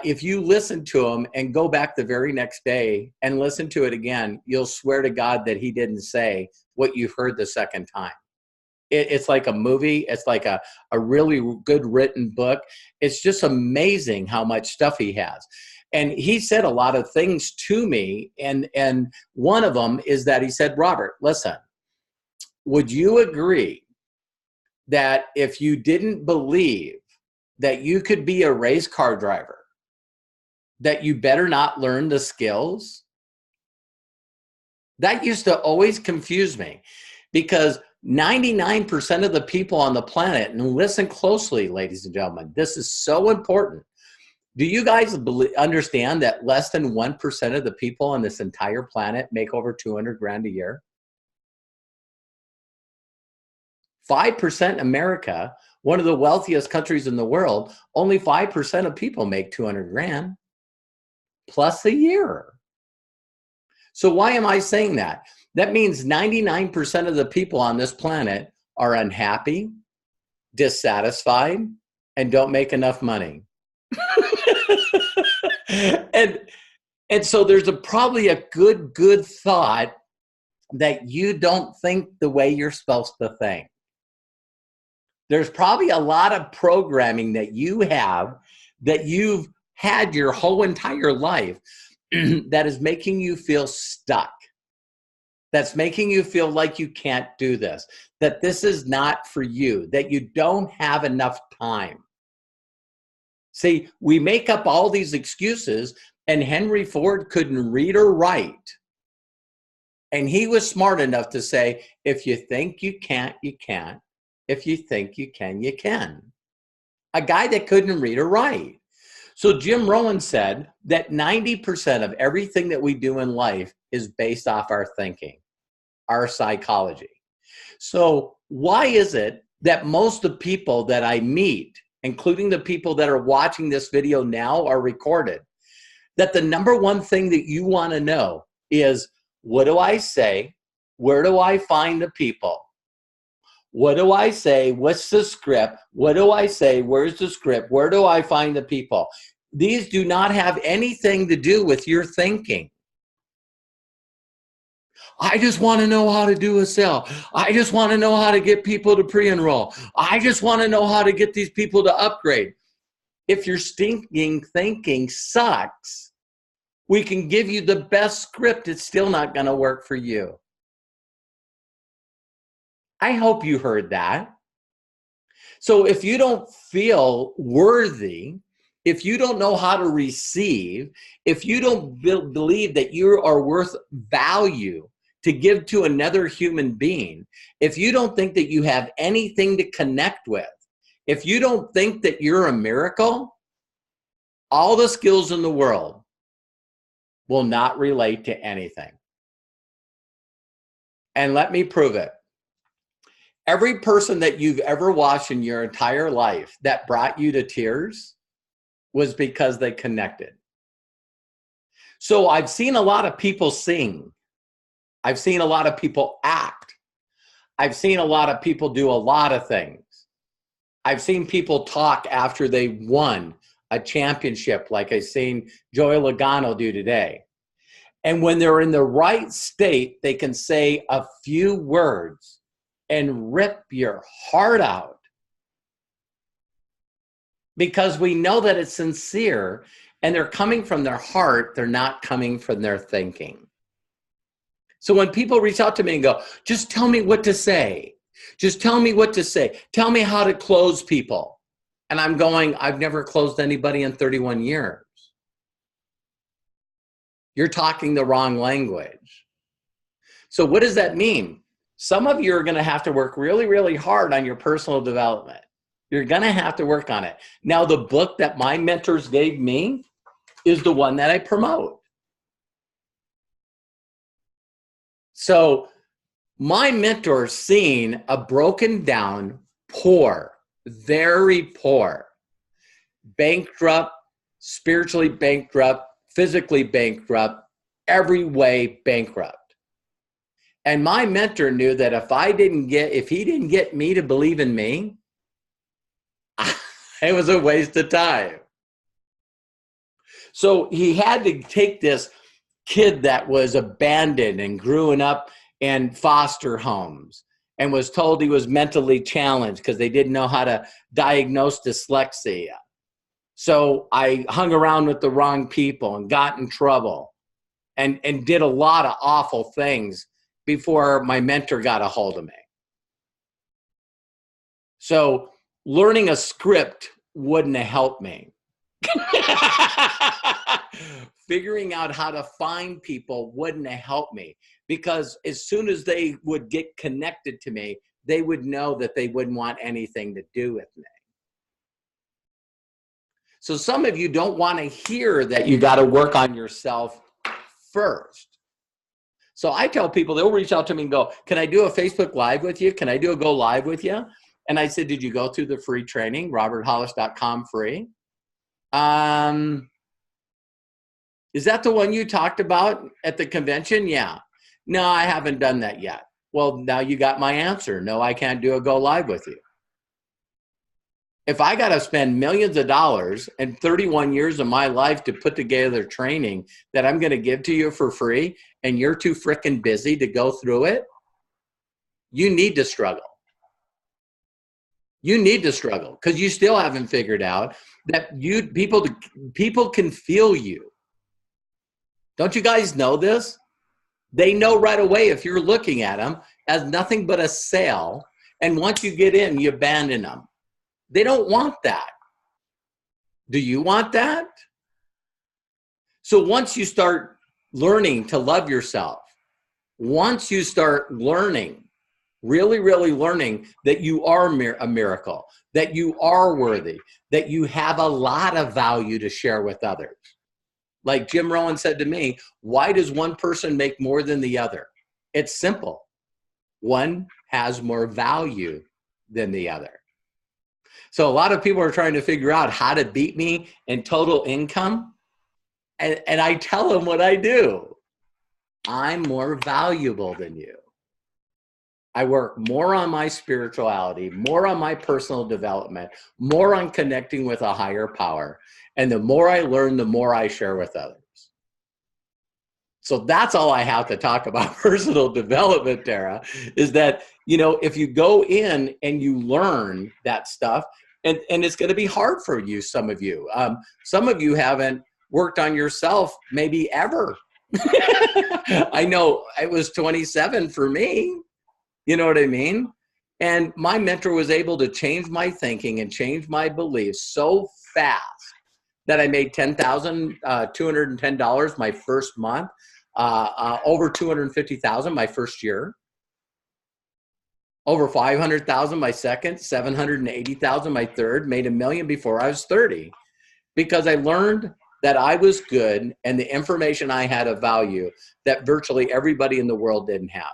If you listen to him and go back the very next day and listen to it again, you'll swear to God that he didn't say what you heard the second time. It's like a movie. It's like a really good written book. It's just amazing how much stuff he has. And he said a lot of things to me. And one of them is that he said, Robert, listen, would you agree that if you didn't believe that you could be a race car driver, that you better not learn the skills? That used to always confuse me because 99% of the people on the planet, and listen closely, ladies and gentlemen, this is so important. Do you guys understand that less than 1% of the people on this entire planet make over 200 grand a year? 5% America, one of the wealthiest countries in the world, only 5% of people make 200 grand. Plus a year. So why am I saying that? That means 99% of the people on this planet are unhappy, dissatisfied, and don't make enough money. and so there's probably a good thought that you don't think the way you're supposed to think. There's probably a lot of programming that you have that you've had your whole entire life that is making you feel stuck, that's making you feel like you can't do this, that this is not for you, that you don't have enough time. See, we make up all these excuses, and Henry Ford couldn't read or write. And he was smart enough to say, if you think you can't, you can't. If you think you can, you can. A guy that couldn't read or write. So Jim Rohn said that 90% of everything that we do in life is based off our thinking, our psychology. So why is it that most of the people that I meet, including the people that are watching this video now are recorded, that the number one thing that you want to know is, what do I say? Where do I find the people? What do I say? What's the script? What do I say? Where's the script? Where do I find the people? These do not have anything to do with your thinking. I just want to know how to do a sale. I just want to know how to get people to pre-enroll. I just want to know how to get these people to upgrade. If your stinking thinking sucks, We can give you the best script. It's still not going to work for you. I hope you heard that. So if you don't feel worthy, if you don't know how to receive, if you don't believe that you are worth value to give to another human being, if you don't think that you have anything to connect with, if you don't think that you're a miracle, all the skills in the world will not relate to anything. And let me prove it. Every person that you've ever watched in your entire life that brought you to tears was because they connected. So I've seen a lot of people sing. I've seen a lot of people act. I've seen a lot of people do a lot of things. I've seen people talk after they won a championship, like I've seen Joey Logano do today. And when they're in the right state, they can say a few words and rip your heart out. Because we know that it's sincere and they're coming from their heart, they're not coming from their thinking. So when people reach out to me and go, just tell me what to say. Just tell me what to say. Tell me how to close people. And I'm going, I've never closed anybody in 31 years. You're talking the wrong language. So what does that mean? Some of you are going to have to work really, really hard on your personal development. You're going to have to work on it. Now, the book that my mentors gave me is the one that I promote. So my mentor seen a broken down, poor, very poor, bankrupt, spiritually bankrupt, physically bankrupt, every way bankrupt. And my mentor knew that if he didn't get me to believe in me, it was a waste of time. So he had to take this kid that was abandoned and growing up in foster homes and was told he was mentally challenged because they didn't know how to diagnose dyslexia. So I hung around with the wrong people and got in trouble and did a lot of awful things before my mentor got a hold of me. So learning a script wouldn't have helped me. Figuring out how to find people wouldn't have helped me, because as soon as they would get connected to me, they would know that they wouldn't want anything to do with me. So some of you don't want to hear that you got to work on yourself first. So I tell people, they'll reach out to me and go, can I do a Facebook Live with you? Can I do a Go Live with you? And I said, did you go through the free training, roberthollis.com free? Is that the one you talked about at the convention? Yeah. No, I haven't done that yet. Well, now you got my answer. No, I can't do a Go Live with you. If I got to spend millions of dollars and 31 years of my life to put together training that I'm going to give to you for free, and you're too freaking busy to go through it, you need to struggle. You need to struggle because you still haven't figured out that people can feel you. Don't you guys know this? They know right away if you're looking at them as nothing but a sale, and once you get in, you abandon them. They don't want that. Do you want that? So once you start learning to love yourself, once you start learning, really, really learning that you are a miracle, that you are worthy, that you have a lot of value to share with others. Like Jim Rohn said to me, why does one person make more than the other? It's simple. One has more value than the other. So a lot of people are trying to figure out how to beat me in total income. And I tell them what I do. I'm more valuable than you. I work more on my spirituality, more on my personal development, more on connecting with a higher power. And the more I learn, the more I share with others. So that's all I have to talk about personal development, Tara, is that, if you go in and you learn that stuff, and it's going to be hard for you, some of you. Some of you haven't worked on yourself maybe ever. I know it was 27 for me. You know what I mean? And my mentor was able to change my thinking and change my beliefs so fast that I made $10,210 my first month, over $250,000 my first year, over $500,000 my second, $780,000 my third, made $1 million before I was 30, because I learned that I was good and the information I had of value that virtually everybody in the world didn't have.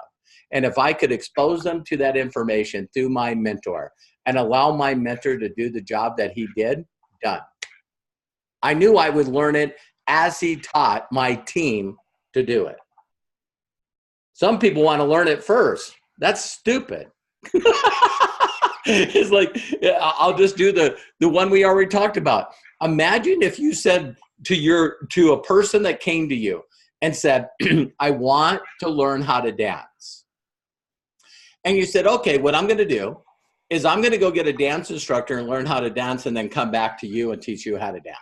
And if I could expose them to that information through my mentor and allow my mentor to do the job that he did, done. I knew I would learn it as he taught my team to do it. Some people want to learn it first. That's stupid. It's like, I'll just do the one we already talked about. Imagine if you said to a person that came to you and said, I want to learn how to dance. And you said, okay, what I'm going to do is I'm going to go get a dance instructor and learn how to dance and then come back to you and teach you how to dance.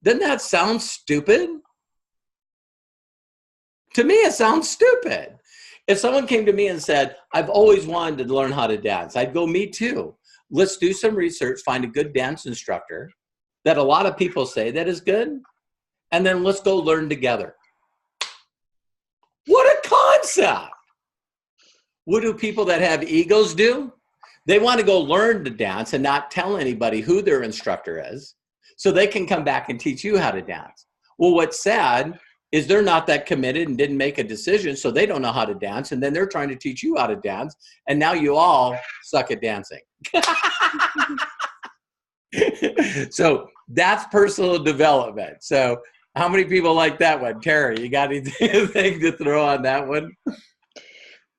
Doesn't that sound stupid? To me, it sounds stupid. If someone came to me and said, I've always wanted to learn how to dance, I'd go, me too. Let's do some research, find a good dance instructor that a lot of people say that is good, and then let's go learn together. What a concept. What do people that have egos do? They want to go learn to dance and not tell anybody who their instructor is so they can come back and teach you how to dance. Well, what's sad is they're not that committed and didn't make a decision, so they don't know how to dance, and then they're trying to teach you how to dance, and now you all suck at dancing. So that's personal development. So how many people like that one? Terry, you got anything to throw on that one?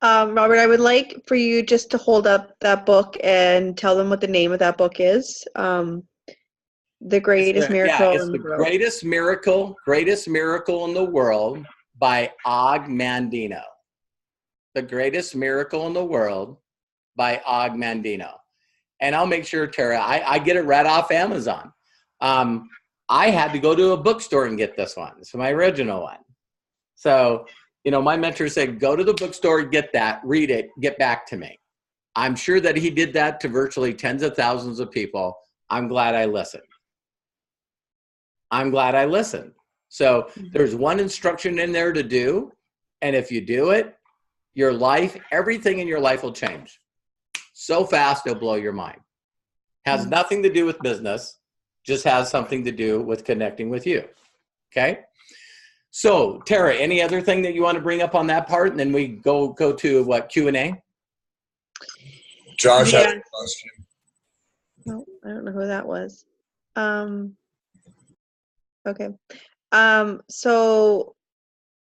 Robert, I would like for you just to hold up that book and tell them what the name of that book is. The Greatest Miracle it's in the the World. Greatest Miracle in the World by Og Mandino. The Greatest Miracle in the World by Og Mandino. And I'll make sure, Tara, I get it right off Amazon. I had to go to a bookstore and get this one. It's my original one. So, you know, my mentor said, go to the bookstore, get that, read it, get back to me. I'm sure that he did that to virtually tens of thousands of people. I'm glad I listened. So there's one instruction in there to do. And if you do it, your life, everything in your life will change so fast it'll blow your mind. Has nothing to do with business, just has something to do with connecting with you. Okay? So, Tara, any other thing that you want to bring up on that part? And then we go to what, Q&A? Josh has a question. No, I don't know who that was. Okay. So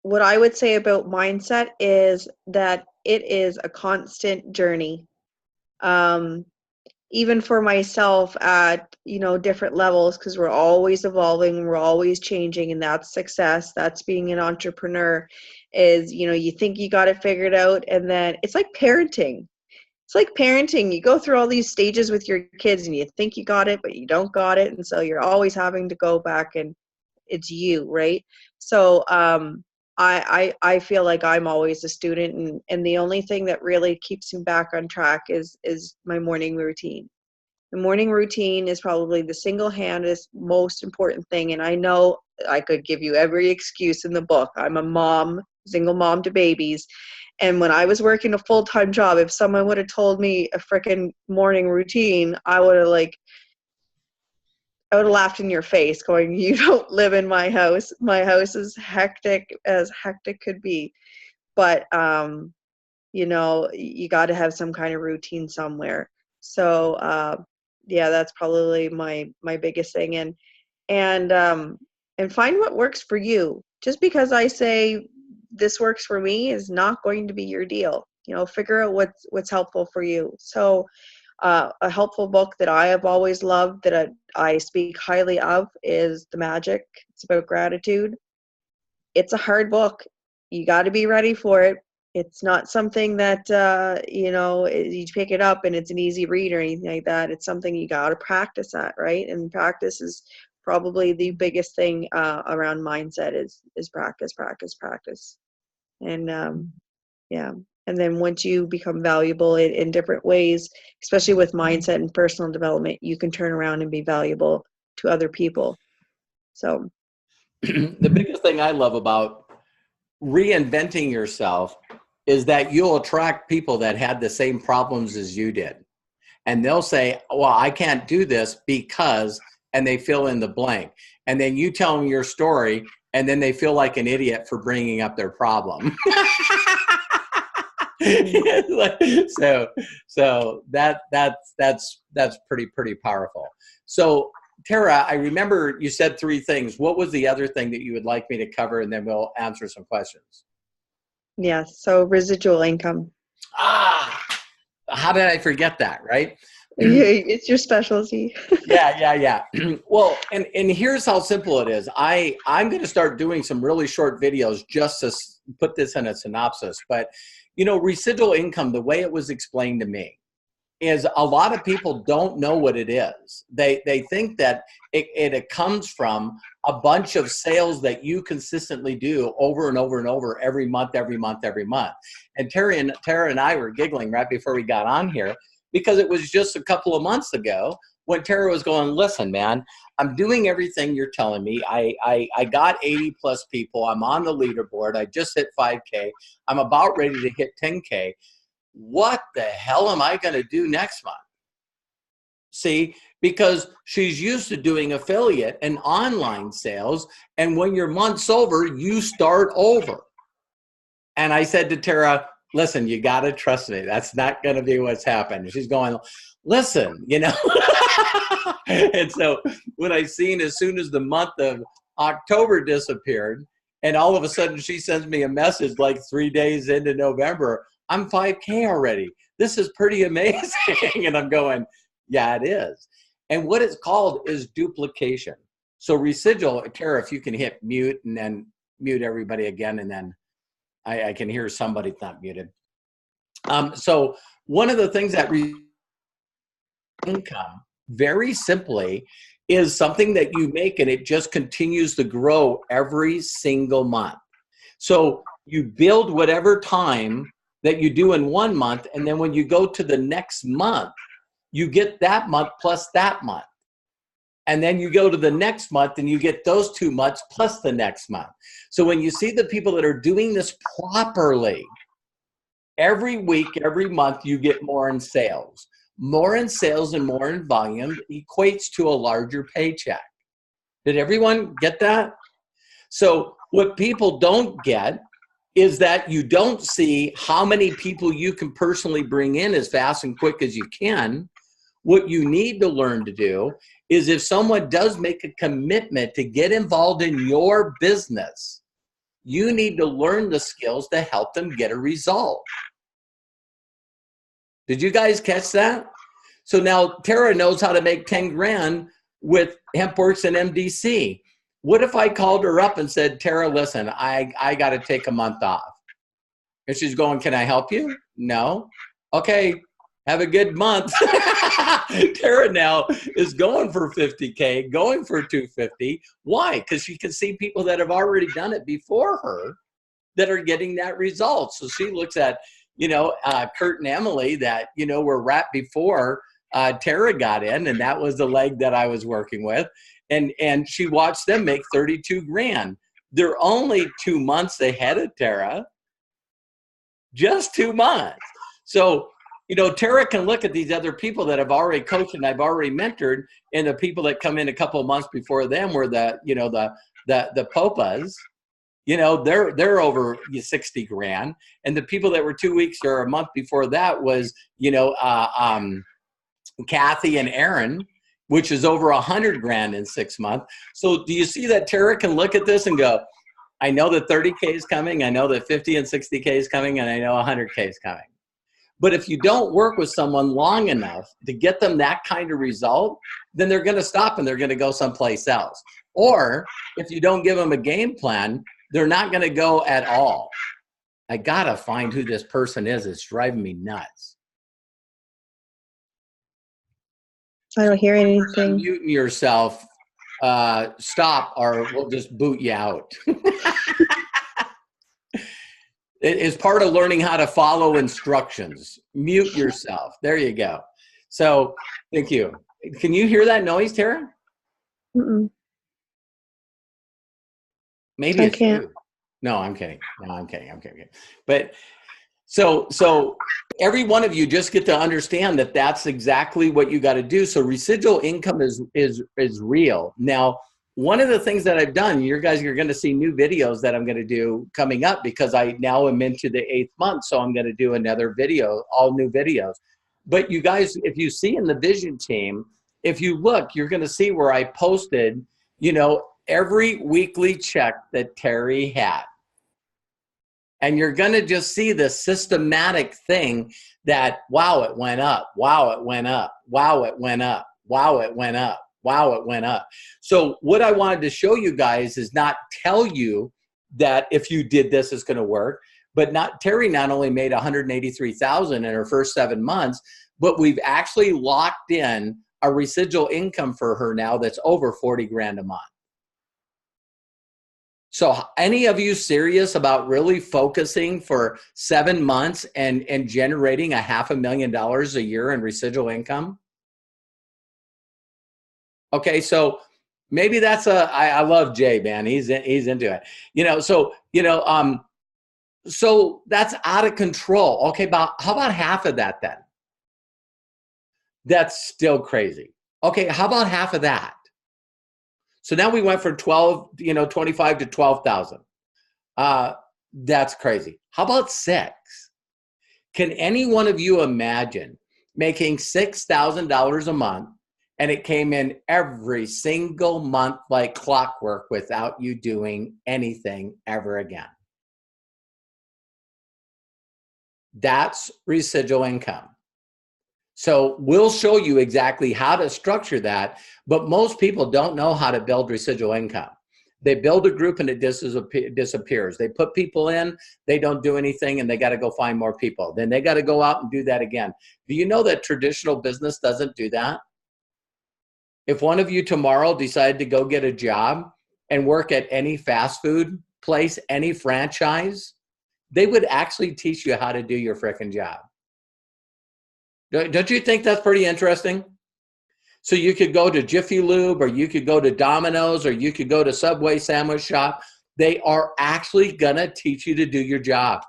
what I would say about mindset is that it is a constant journey. Even for myself at, different levels, because we're always evolving, we're always changing, and that's success. That's being an entrepreneur is, you think you got it figured out, and then it's like parenting. You go through all these stages with your kids and you think you got it, but you don't got it. And so you're always having to go back and it's you, right? So I feel like I'm always a student, and the only thing that really keeps me back on track is my morning routine. The morning routine is probably the single-handed most important thing. And I know I could give you every excuse in the book. I'm a mom, single mom to babies. And when I was working a full-time job, if someone would have told me a freaking morning routine, I would have laughed in your face going, you don't live in my house. My house is hectic as hectic could be. But, you got to have some kind of routine somewhere. So, yeah, that's probably my biggest thing. And find what works for you. Just because I say this works for me is not going to be your deal. Figure out what's helpful for you. So, a helpful book that I have always loved, that I speak highly of, is The Magic. It's about gratitude. It's a hard book. You got to be ready for it. It's not something that, you pick it up and it's an easy read or anything like that. It's something you got to practice at, right? And practice is probably the biggest thing around mindset is practice. And yeah. And then once you become valuable in different ways, especially with mindset and personal development, you can turn around and be valuable to other people. So the biggest thing I love about reinventing yourself is that you'll attract people that had the same problems as you did. And they'll say, well, I can't do this because, and they fill in the blank. And then you tell them your story, and then they feel like an idiot for bringing up their problem. so that's pretty powerful. So Tara, I remember you said 3 things. What was the other thing that you would like me to cover, and then we'll answer some questions? Yeah, so residual income. How did I forget that, right? It's your specialty. Yeah. Well, and here's how simple it is. I'm going to start doing some really short videos just to put this in a synopsis. But, residual income, the way it was explained to me, is a lot of people don't know what it is. They think that it comes from a bunch of sales that you consistently do over and over and over every month. And Tara and I were giggling right before we got on here, because it was just a couple of months ago when Tara was going, listen, man, I'm doing everything you're telling me. I got 80 plus people. I'm on the leaderboard. I just hit 5K. I'm about ready to hit 10K. What the hell am I going to do next month? See, because she's used to doing affiliate and online sales. And when your month's over, you start over. And I said to Tara, listen, you got to trust me. That's not going to be what's happened. She's going, listen, And so what I seen, as soon as the month of October disappeared, and all of a sudden she sends me a message like 3 days into November, I'm 5K already. This is pretty amazing. And I'm going, yeah, it is. And what it's called is duplication. So residual, Tara, if you can hit mute and then mute everybody again, and then I can hear somebody's not muted. So one of the things that income, very simply, is something that you make and it just continues to grow every single month. So you build whatever time that you do in 1 month, and then when you go to the next month, you get that month plus that month. And then you go to the next month and you get those 2 months plus the next month. So when you see the people that are doing this properly, every week, every month, you get more in sales. More in sales and more in volume equates to a larger paycheck. Did everyone get that? So what people don't get is that you don't see how many people you can personally bring in as fast and quick as you can. What you need to learn to do is, if someone does make a commitment to get involved in your business, you need to learn the skills to help them get a result. Did you guys catch that? So now Tara knows how to make 10 grand with HempWorks and MDC. What if I called her up and said, Tara, listen, I got to take a month off. And she's going, can I help you? No. Okay, have a good month. Tara now is going for 50K, going for 250. Why? Because she can see people that have already done it before her that are getting that result. So she looks at, Kurt and Emily that, were right before Tara got in, and that was the leg that I was working with. And she watched them make 32 grand. They're only 2 months ahead of Tara. Just 2 months. So, Tara can look at these other people that have already coached and I've already mentored, and the people that come in a couple of months before them were the Popas. They're over 60 grand. And the people that were 2 weeks or a month before that was, Kathy and Aaron, which is over 100 grand in 6 months. So do you see that Tara can look at this and go, I know that 30K is coming, I know that 50 and 60K is coming, and I know 100K is coming. But if you don't work with someone long enough to get them that kind of result, then they're going to stop and they're going to go someplace else. Or if you don't give them a game plan, they're not going to go at all. I got to find who this person is. It's driving me nuts. I don't hear anything. Muting yourself. stop or we'll just boot you out. It is part of learning how to follow instructions. Mute yourself. There you go. So thank you. Can you hear that noise, Tara? Mm-mm. Maybe it's you. No, I'm kidding. No, I'm kidding. I'm kidding. But so every one of you just get to understand that that's exactly what you got to do. So residual income is real. Now, one of the things that I've done, you guys are going to see new videos that I'm going to do coming up because I now am into the 8th month. So I'm going to do another video, all new videos. But you guys, if you see in the vision team, if you look, you're going to see where I posted, every weekly check that Terry had. And you're going to just see the systematic thing that, wow, it went up. Wow, it went up. Wow, it went up. Wow, it went up. Wow, it went up. So what I wanted to show you guys is not tell you that if you did this, it's going to work. But Terry not only made $183,000 in her first 7 months, but we've actually locked in a residual income for her now that's over 40 grand a month. So any of you serious about really focusing for 7 months and generating $500,000 a year in residual income? Okay, so maybe that's I love Jay, man. He's into it. So that's out of control. Okay, how about half of that then? That's still crazy. Okay, how about half of that? So now we went from 25 to 12,000. That's crazy. How about 6? Can any one of you imagine making $6,000 a month and it came in every single month like clockwork without you doing anything ever again? That's residual income. So we'll show you exactly how to structure that, but most people don't know how to build residual income. They build a group and it disappears. They put people in, they don't do anything, and they got to go find more people. Then they got to go out and do that again. Do you know that traditional business doesn't do that? If one of you tomorrow decided to go get a job and work at any fast food place, any franchise, they would actually teach you how to do your frickin' job. Don't you think that's pretty interesting? So you could go to Jiffy Lube, or you could go to Domino's, or you could go to Subway Sandwich Shop. They are actually going to teach you to do your job.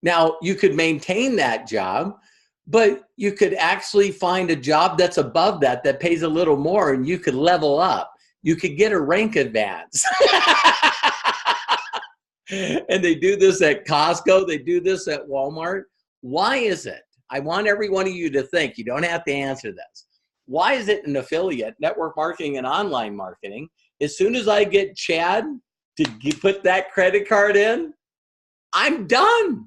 Now, you could maintain that job, but you could actually find a job that's above that pays a little more, and you could level up. You could get a rank advance. And they do this at Costco. They do this at Walmart. Why is it? I want every one of you to think. You don't have to answer this. Why is it in affiliate, network marketing, and online marketing, as soon as I get Chad to put that credit card in, I'm done.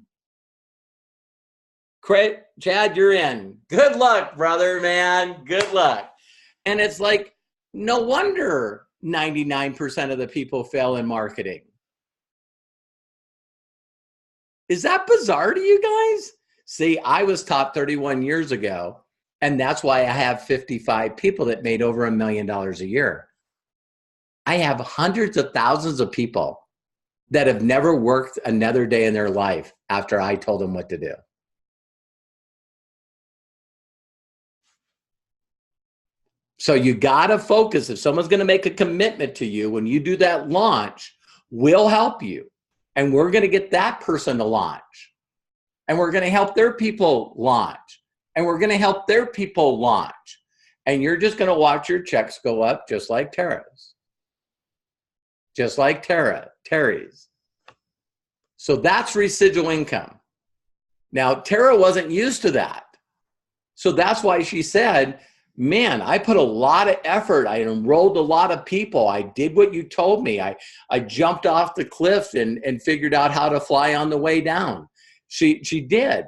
Chad, you're in. Good luck, brother, man. Good luck. And it's like, no wonder 99% of the people fail in marketing. Is that bizarre to you guys? See, I was top 31 years ago, and that's why I have 55 people that made over $1 million a year. I have hundreds of thousands of people that have never worked another day in their life after I told them what to do. So you got to focus. If someone's going to make a commitment to you, when you do that launch, we'll help you. And we're going to get that person to launch. And we're going to help their people launch. And we're going to help their people launch. And you're just going to watch your checks go up just like Tara's. Just like Terry's. So that's residual income. Now, Tara wasn't used to that. So that's why she said, man, I put a lot of effort. I enrolled a lot of people. I did what you told me. I jumped off the cliff and figured out how to fly on the way down. She did.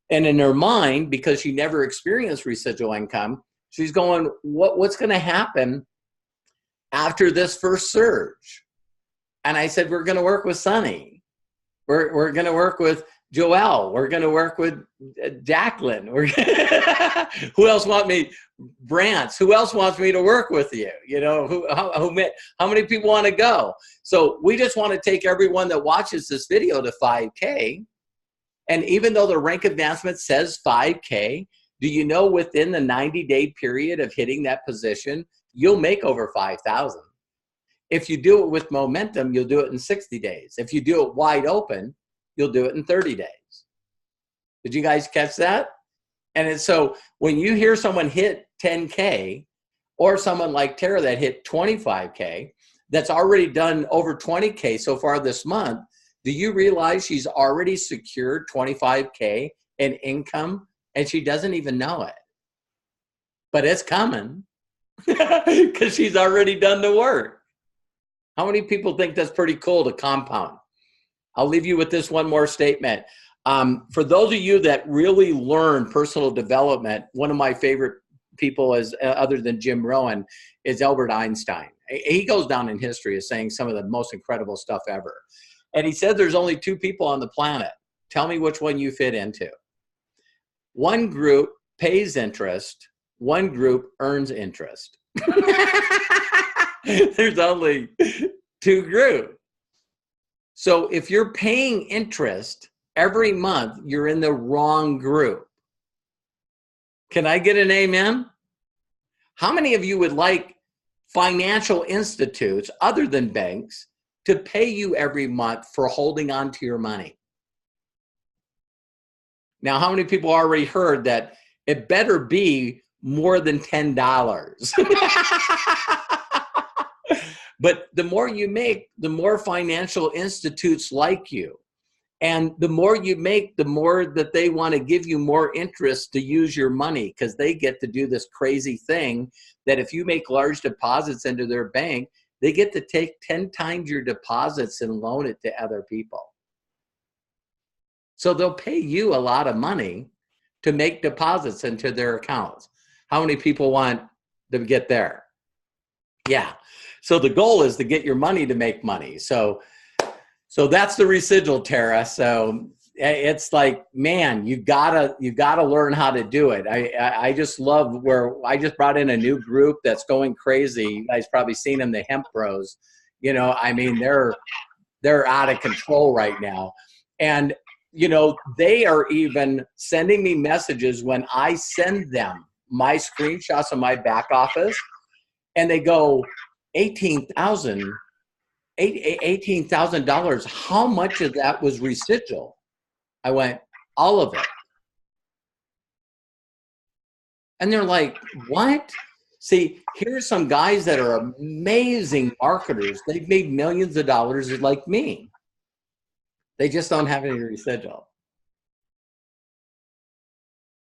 And in her mind, because she never experienced residual income, she's going, what's going to happen after this first surge? And I said, we're going to work with Sunny. We're going to work with Joelle. We're going to work with Jacqueline. Who else want me? Brants. Who else wants me to work with you? You know, how many people want to go? So we just want to take everyone that watches this video to 5K. And even though the rank advancement says 5K, do you know within the 90-day period of hitting that position, you'll make over 5,000. If you do it with momentum, you'll do it in 60 days. If you do it wide open, you'll do it in 30 days. Did you guys catch that? And so when you hear someone hit 10K or someone like Tara that hit 25K, that's already done over 20K so far this month, do you realize she's already secured 25K in income and she doesn't even know it? But it's coming because she's already done the work. How many people think that's pretty cool to compound? I'll leave you with this one more statement. For those of you that really learn personal development, one of my favorite people is, other than Jim Rohn, is Albert Einstein. He goes down in history as saying some of the most incredible stuff ever. And he said there's only two people on the planet. Tell me which one you fit into. One group pays interest, one group earns interest. There's only two groups. So if you're paying interest every month, you're in the wrong group. Can I get an amen? How many of you would like financial institutes other than banks to pay you every month for holding on to your money? Now, how many people already heard that it better be more than $10? But the more you make, the more financial institutes like you. And the more you make, the more that they want to give you more interest to use your money, because they get to do this crazy thing that if you make large deposits into their bank, they get to take 10 times your deposits and loan it to other people. So they'll pay you a lot of money to make deposits into their accounts. How many people want to get there? Yeah. So the goal is to get your money to make money. So that's the residual, Tara. So it's like, man, you gotta learn how to do it. I just love where I just brought in a new group that's going crazy. You guys probably seen them, the Hemp Bros. You know, I mean, they're out of control right now. And, you know, they are even sending me messages when I send them my screenshots of my back office, and they go, $18,000. How much of that was residual? I went, all of it. And they're like, what? See, here's some guys that are amazing marketers. They've made millions of dollars like me. They just don't have any residual.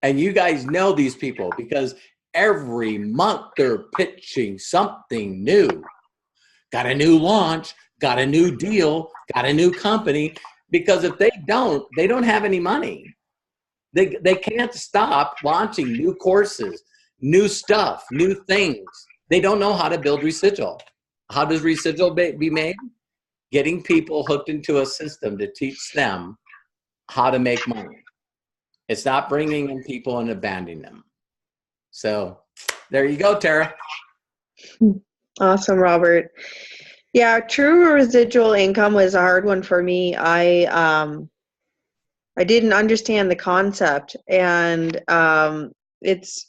And you guys know these people because every month they're pitching something new. Got a new launch, got a new deal, got a new company. Because if they don't have any money. They can't stop launching new courses, new stuff, new things. They don't know how to build residual. How does residual be made? Getting people hooked into a system to teach them how to make money. It's not bringing in people and abandoning them. So there you go, Tara. Awesome, Robert. Yeah, true residual income was a hard one for me. I didn't understand the concept, and it's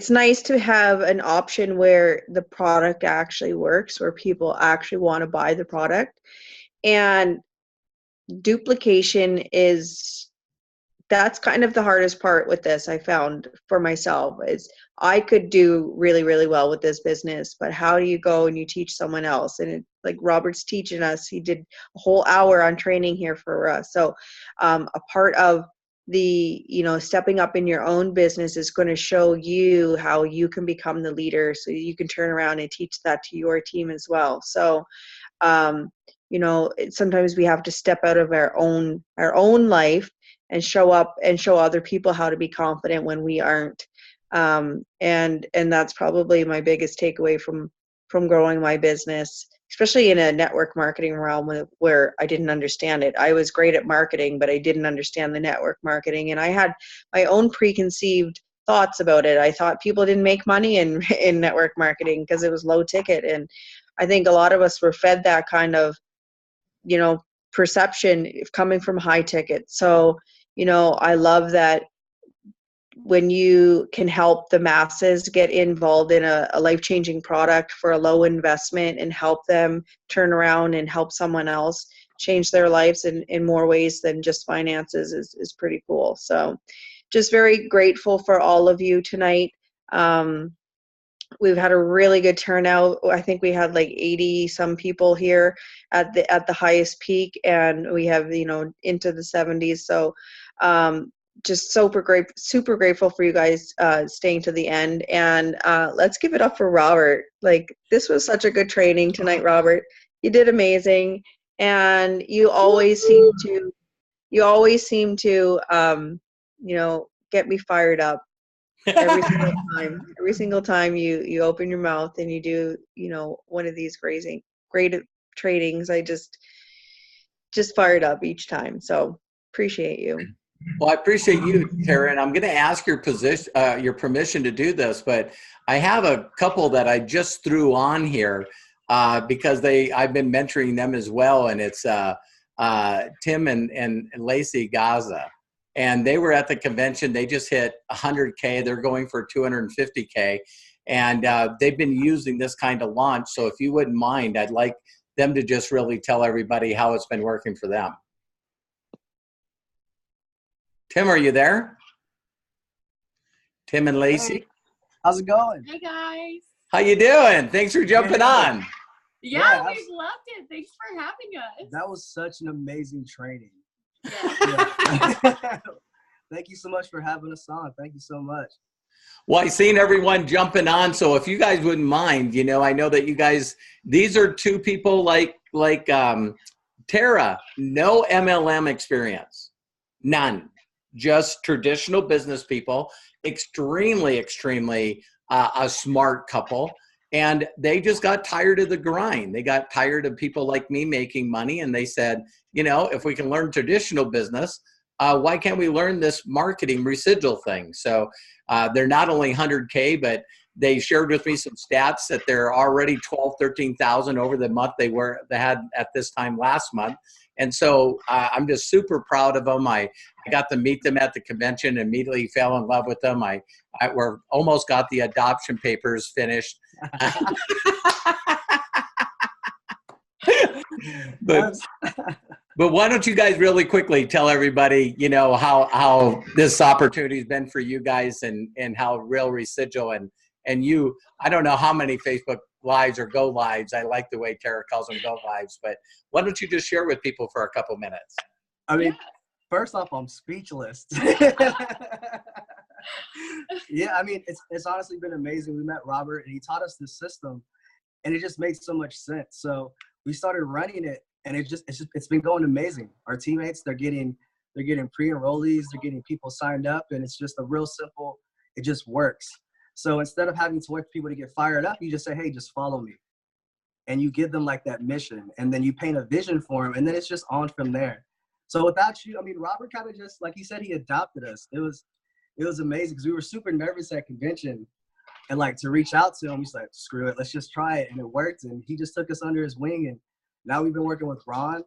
nice to have an option where the product actually works, where people actually want to buy the product. And duplication that's kind of the hardest part with this. I found for myself is I could do really, really well with this business, but how do you go and you teach someone else? And like Robert's teaching us, he did a whole hour on training here for us. So a part of the, stepping up in your own business is going to show you how you can become the leader, so you can turn around and teach that to your team as well. So, sometimes we have to step out of our own life and show up and show other people how to be confident when we aren't. And that's probably my biggest takeaway from growing my business, especially in a network marketing realm where I didn't understand it. I was great at marketing, but I didn't understand the network marketing. And I had my own preconceived thoughts about it. I thought people didn't make money in in network marketing because it was low ticket. And I think a lot of us were fed that kind of, perception coming from high ticket. So, I love that when you can help the masses get involved in a life-changing product for a low investment and help them turn around and help someone else change their lives in more ways than just finances is pretty cool. So just very grateful for all of you tonight. We've had a really good turnout. I think we had like 80 some people here at the highest peak, and we have, into the 70s. So just super grateful for you guys staying to the end. And let's give it up for Robert. Like, this was such a good training tonight, Robert. You did amazing, and you always seem to get me fired up every single time you open your mouth and you do one of these great trainings. I just fired up each time, so appreciate you. Well, I appreciate you, Tara, and I'm going to ask your permission to do this, but I have a couple that I just threw on here because I've been mentoring them as well, and it's Tim and Lacey Gaza. And they were at the convention. They just hit 100K. They're going for 250K. And they've been using this kind of launch. So if you wouldn't mind, I'd like them to just really tell everybody how it's been working for them. Tim, are you there? Tim and Lacey. Hey, how's it going? Hey guys. How you doing? Thanks for jumping on. Yeah, we've loved it. Thanks for having us. That was such an amazing training. Yeah. Thank you so much for having us on. Thank you so much. Well, I've seen everyone jumping on, so if you guys wouldn't mind, I know that you guys, these are two people like Tara, no MLM experience, none, just traditional business people, extremely a smart couple, and they just got tired of the grind. They got tired of people like me making money, and they said, if we can learn traditional business, why can't we learn this marketing residual thing? So they're not only 100K, but they shared with me some stats that they're already 13,000 over the month they had at this time last month. And so I'm just super proud of them. I got to meet them at the convention, immediately fell in love with them. We're almost got the adoption papers finished. But why don't you guys really quickly tell everybody, how this opportunity has been for you guys and how Real Residual and you, I don't know how many Facebook Lives or Go Lives. I like the way Tara calls them Go Lives, but why don't you just share with people for a couple minutes? I mean, first off, I'm speechless. Yeah, I mean, it's honestly been amazing. We met Robert and he taught us this system and it just makes so much sense. So we started running it and it's been going amazing. Our teammates, they're getting pre-enrollees, they're getting people signed up, and it's just a real simple, it just works. So instead of having to wait for people to get fired up, you just say, hey, just follow me. And you give them like that mission, and then you paint a vision for them, and then it's just on from there. So without you, I mean, Robert kind of just, like he said, he adopted us. It was amazing because we were super nervous at convention, and like to reach out to him, he's like, screw it, let's just try it. And it worked, and he just took us under his wing, and now we've been working with Ron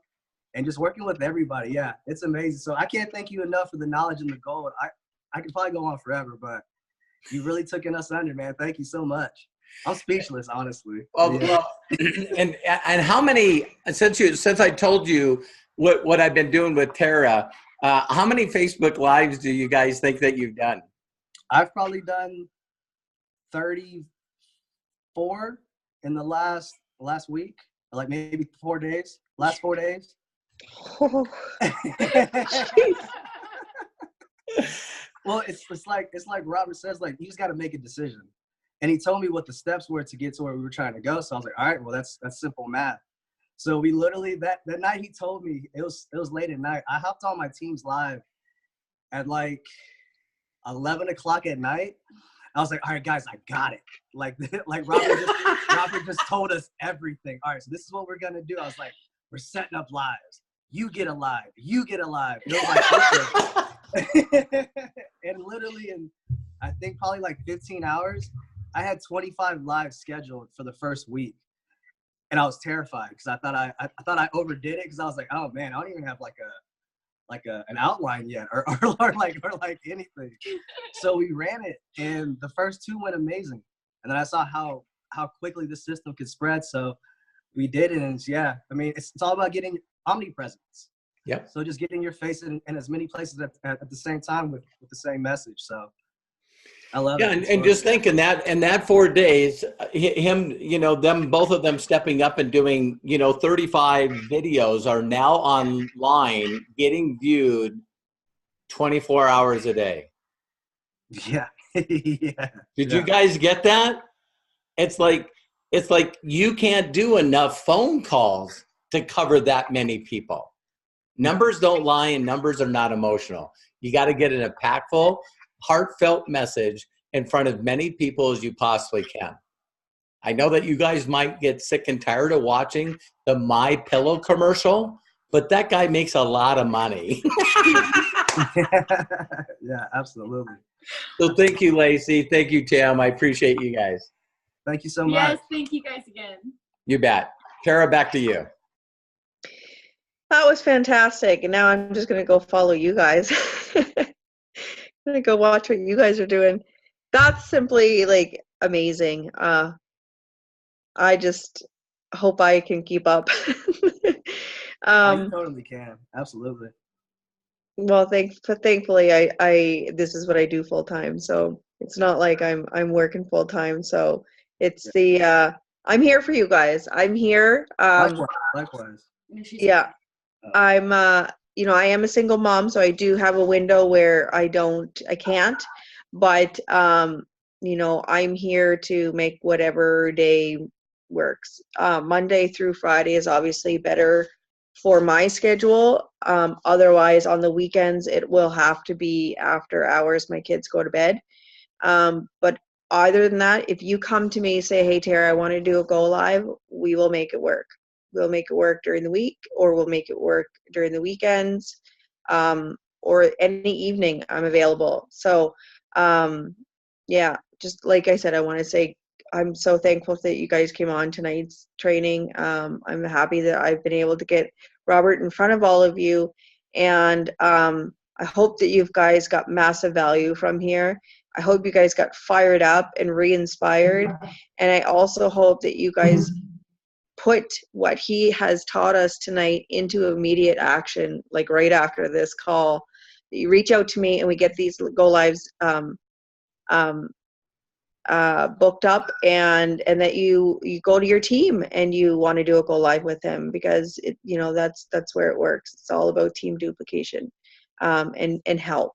and just working with everybody. Yeah, it's amazing. So I can't thank you enough for the knowledge and the gold. I could probably go on forever, but you really took us under, man. Thank you so much. I'm speechless, honestly. Well, and how many, since I told you what I've been doing with Tara, how many Facebook Lives do you guys think that you've done? I've probably done 34 in the last week, like maybe 4 days, last 4 days. Oh, Well, it's like Robert says, like, you just got to make a decision. And he told me what the steps were to get to where we were trying to go. So I was like, all right, well, that's simple math. So we literally, that night he told me, it was late at night. I hopped on my team's live at like 11 o'clock at night. I was like, all right, guys, I got it. Like Robert Robert just told us everything. All right, so this is what we're gonna do. I was like, we're setting up lives. You get a live. You get a live. It was like, okay. And literally in, I think probably like 15 hours, I had 25 lives scheduled for the first week. And I was terrified because I thought I overdid it because I was like, oh man, I don't even have like an outline yet or like anything. So we ran it, and the first 2 went amazing. And then I saw how quickly the system could spread. So we did it, and yeah, I mean, it's all about getting omnipresence. Yep. So just getting your face in as many places at the same time with the same message. So I love it. And just thinking that in that 4 days, him, both of them stepping up and doing, 35 videos are now online getting viewed 24 hours a day. Yeah. Yeah. Did you guys get that? It's like you can't do enough phone calls to cover that many people. Numbers don't lie, and numbers are not emotional. You got to get an impactful, heartfelt message in front of many people as you possibly can. I know that you guys might get sick and tired of watching the My Pillow commercial, but that guy makes a lot of money. Yeah, absolutely. So thank you, Lacey. Thank you, Tim. I appreciate you guys. Thank you so much. Yes, thank you guys again. You bet. Tara, back to you. That was fantastic. And now I'm just going to go follow you guys. I'm going to go watch what you guys are doing. That's simply like amazing. I just hope I can keep up. You totally can. Absolutely. Well, thankfully, I this is what I do full time. So it's not like I'm working full time. So it's I'm here for you guys. I'm here. Likewise. Yeah. I'm I am a single mom, so I do have a window where I can't, but I'm here to make whatever day works. Monday through Friday is obviously better for my schedule. Otherwise on the weekends it will have to be after hours. My kids go to bed. But other than that, if you come to me, say, hey Tara, I want to do a go live, we will make it work. We'll make it work during the week, or we'll make it work during the weekends, or any evening I'm available. So, yeah, just like I said, I want to say I'm so thankful that you guys came on tonight's training. I'm happy that I've been able to get Robert in front of all of you. And I hope that you guys got massive value from here. I hope you guys got fired up and re-inspired. And I also hope that you guys put what he has taught us tonight into immediate action, like right after this call. You reach out to me and we get these go lives booked up, and that you go to your team and you want to do a go live with him, because that's where it works. It's all about team duplication and help.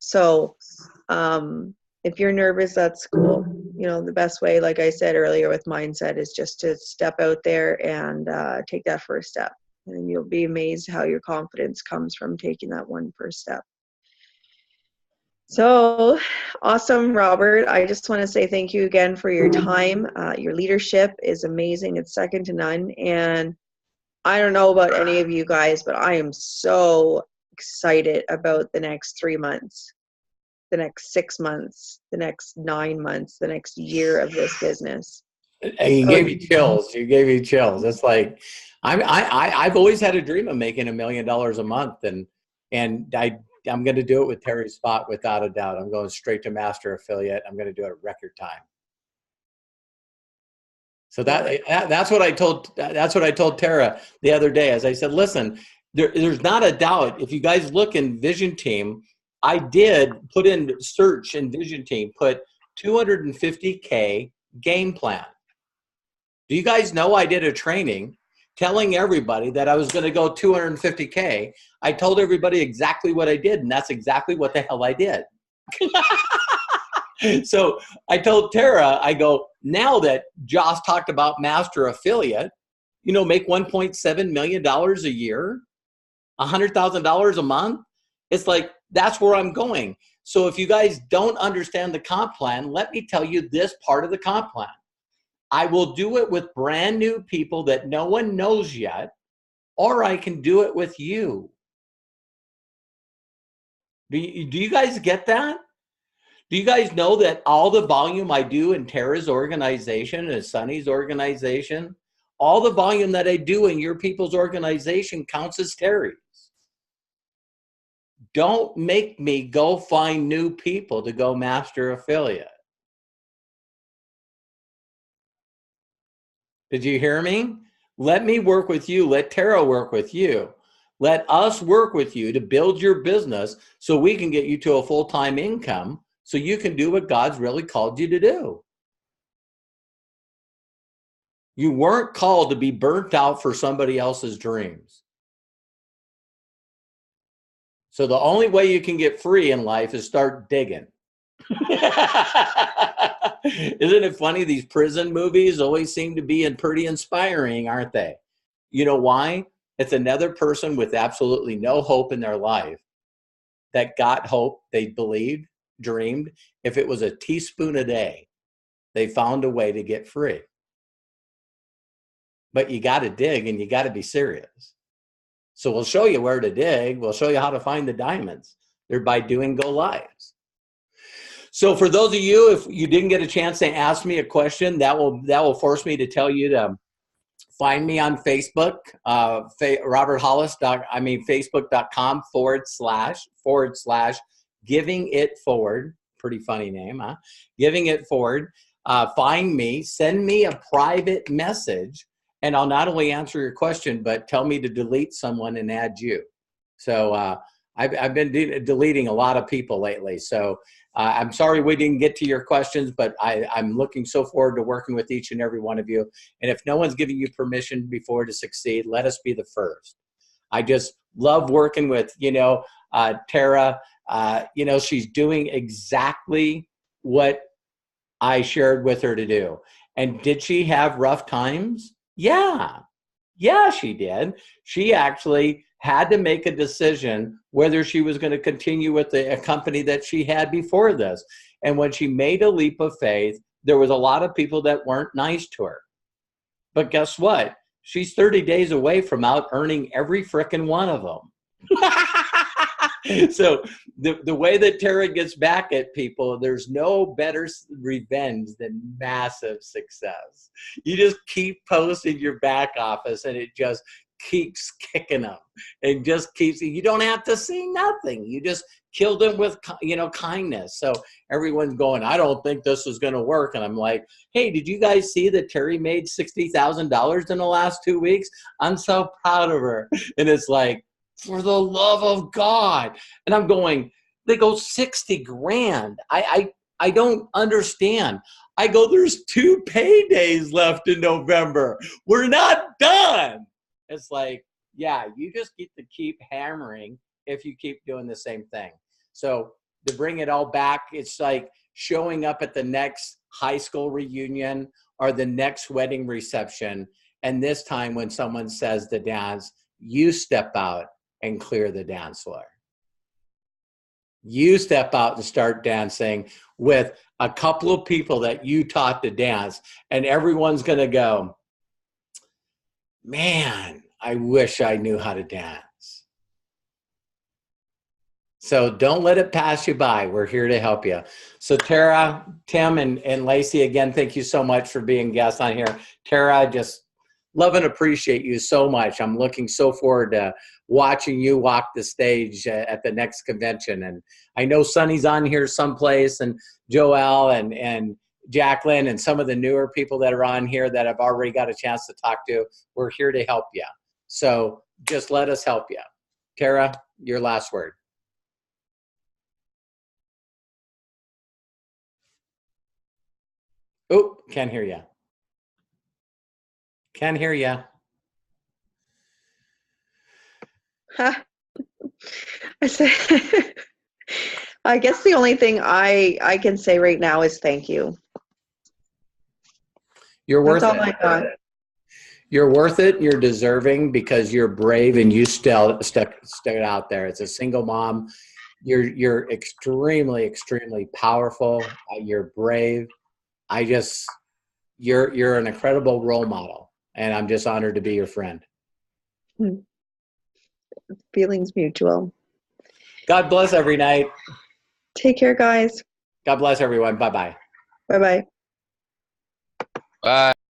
So if you're nervous, that's cool. The best way, like I said earlier with mindset, is just to step out there and take that first step. And you'll be amazed how your confidence comes from taking that one first step. So awesome, Robert. I just want to say thank you again for your time. Your leadership is amazing. It's second to none. And I don't know about any of you guys, but I am so excited about the next 3 months, the next 6 months, the next 9 months, the next year of this business. You gave me chills. You gave me chills. It's like I've always had a dream of making $1 million a month, and I'm going to do it with Terry Spot without a doubt. I'm going straight to master affiliate. I'm going to do it at record time. So that's what I told Tara the other day. As I said, listen, there's not a doubt. If you guys look in Vision Team, I did put in search in Vision Team, put 250K game plan. Do you guys know I did a training telling everybody that I was going to go 250K? I told everybody exactly what I did, and that's exactly what the hell I did. So I told Tara, I go, now that Joss talked about master affiliate, make $1.7 million a year, $100,000 a month. It's like, that's where I'm going. So if you guys don't understand the comp plan, let me tell you this part of the comp plan. I will do it with brand new people that no one knows yet, or I can do it with you. Do you guys get that? Do you guys know that all the volume I do in Tara's organization and Sunny's organization, all the volume that I do in your people's organization counts as Terry's? Don't make me go find new people to go master affiliate. Did you hear me? Let me work with you. Let Tara work with you. Let us work with you to build your business so we can get you to a full-time income so you can do what God's really called you to do. You weren't called to be burnt out for somebody else's dreams. So the only way you can get free in life is start digging. Isn't it funny? These prison movies always seem to be pretty inspiring, aren't they? You know why? It's another person with absolutely no hope in their life that got hope, they believed, dreamed. If it was a teaspoon a day, they found a way to get free. But you got to dig and you got to be serious. So we'll show you where to dig. We'll show you how to find the diamonds. They're by doing go lives. So for those of you, if you didn't get a chance to ask me a question, that will force me to tell you to find me on Facebook, facebook.com// Giving It Forward. Pretty funny name, huh? Giving It Forward. Find me, send me a private message, and I'll not only answer your question, but tell me to delete someone and add you. So I've been deleting a lot of people lately. So I'm sorry we didn't get to your questions, but I'm looking so forward to working with each and every one of you. And if no one's giving you permission before to succeed, let us be the first. I just love working with, Tara. She's doing exactly what I shared with her to do. And did she have rough times? Yeah, she did. She actually had to make a decision whether she was going to continue with a company that she had before this. And when she made a leap of faith, there was a lot of people that weren't nice to her. But guess what? She's 30 days away from out earning every frickin' one of them. So the way that Tara gets back at people, there's no better revenge than massive success. You just keep posting your back office and it just keeps kicking them and just keeps, you don't have to see nothing. You just kill them with, kindness. So everyone's going, I don't think this is going to work. And I'm like, hey, did you guys see that Terry made $60,000 in the last 2 weeks? I'm so proud of her. And it's like, for the love of God. And I'm going, they go 60 grand. I don't understand. I go, there's 2 paydays left in November. We're not done. It's like, yeah, you just get to keep hammering if you keep doing the same thing. So to bring it all back, it's like showing up at the next high school reunion or the next wedding reception. And this time when someone says to dance, you step out and clear the dance floor. You step out and start dancing with a couple of people that you taught to dance, and everyone's going to go, man, I wish I knew how to dance. So don't let it pass you by. We're here to help you. So Tara, Tim, and Lacey, again, thank you so much for being guests on here. Tara, I just love and appreciate you so much. I'm looking so forward to watching you walk the stage at the next convention. And I know Sunny's on here someplace, and Joelle and Jacqueline and some of the newer people that are on here that I've already got a chance to talk to. We're here to help you. So just let us help you. Tara, your last word. Oh, can't hear you. Can't hear you. Huh. I guess the only thing I can say right now is thank you. You're worth That's all it. I got. You're worth it. You're deserving because you're brave and you stuck out there. As a single mom, you're extremely, extremely powerful. You're brave. you're an incredible role model, and I'm just honored to be your friend. Feelings mutual. God bless every night. Take care, guys. God bless everyone. Bye-bye. Bye-bye. Bye.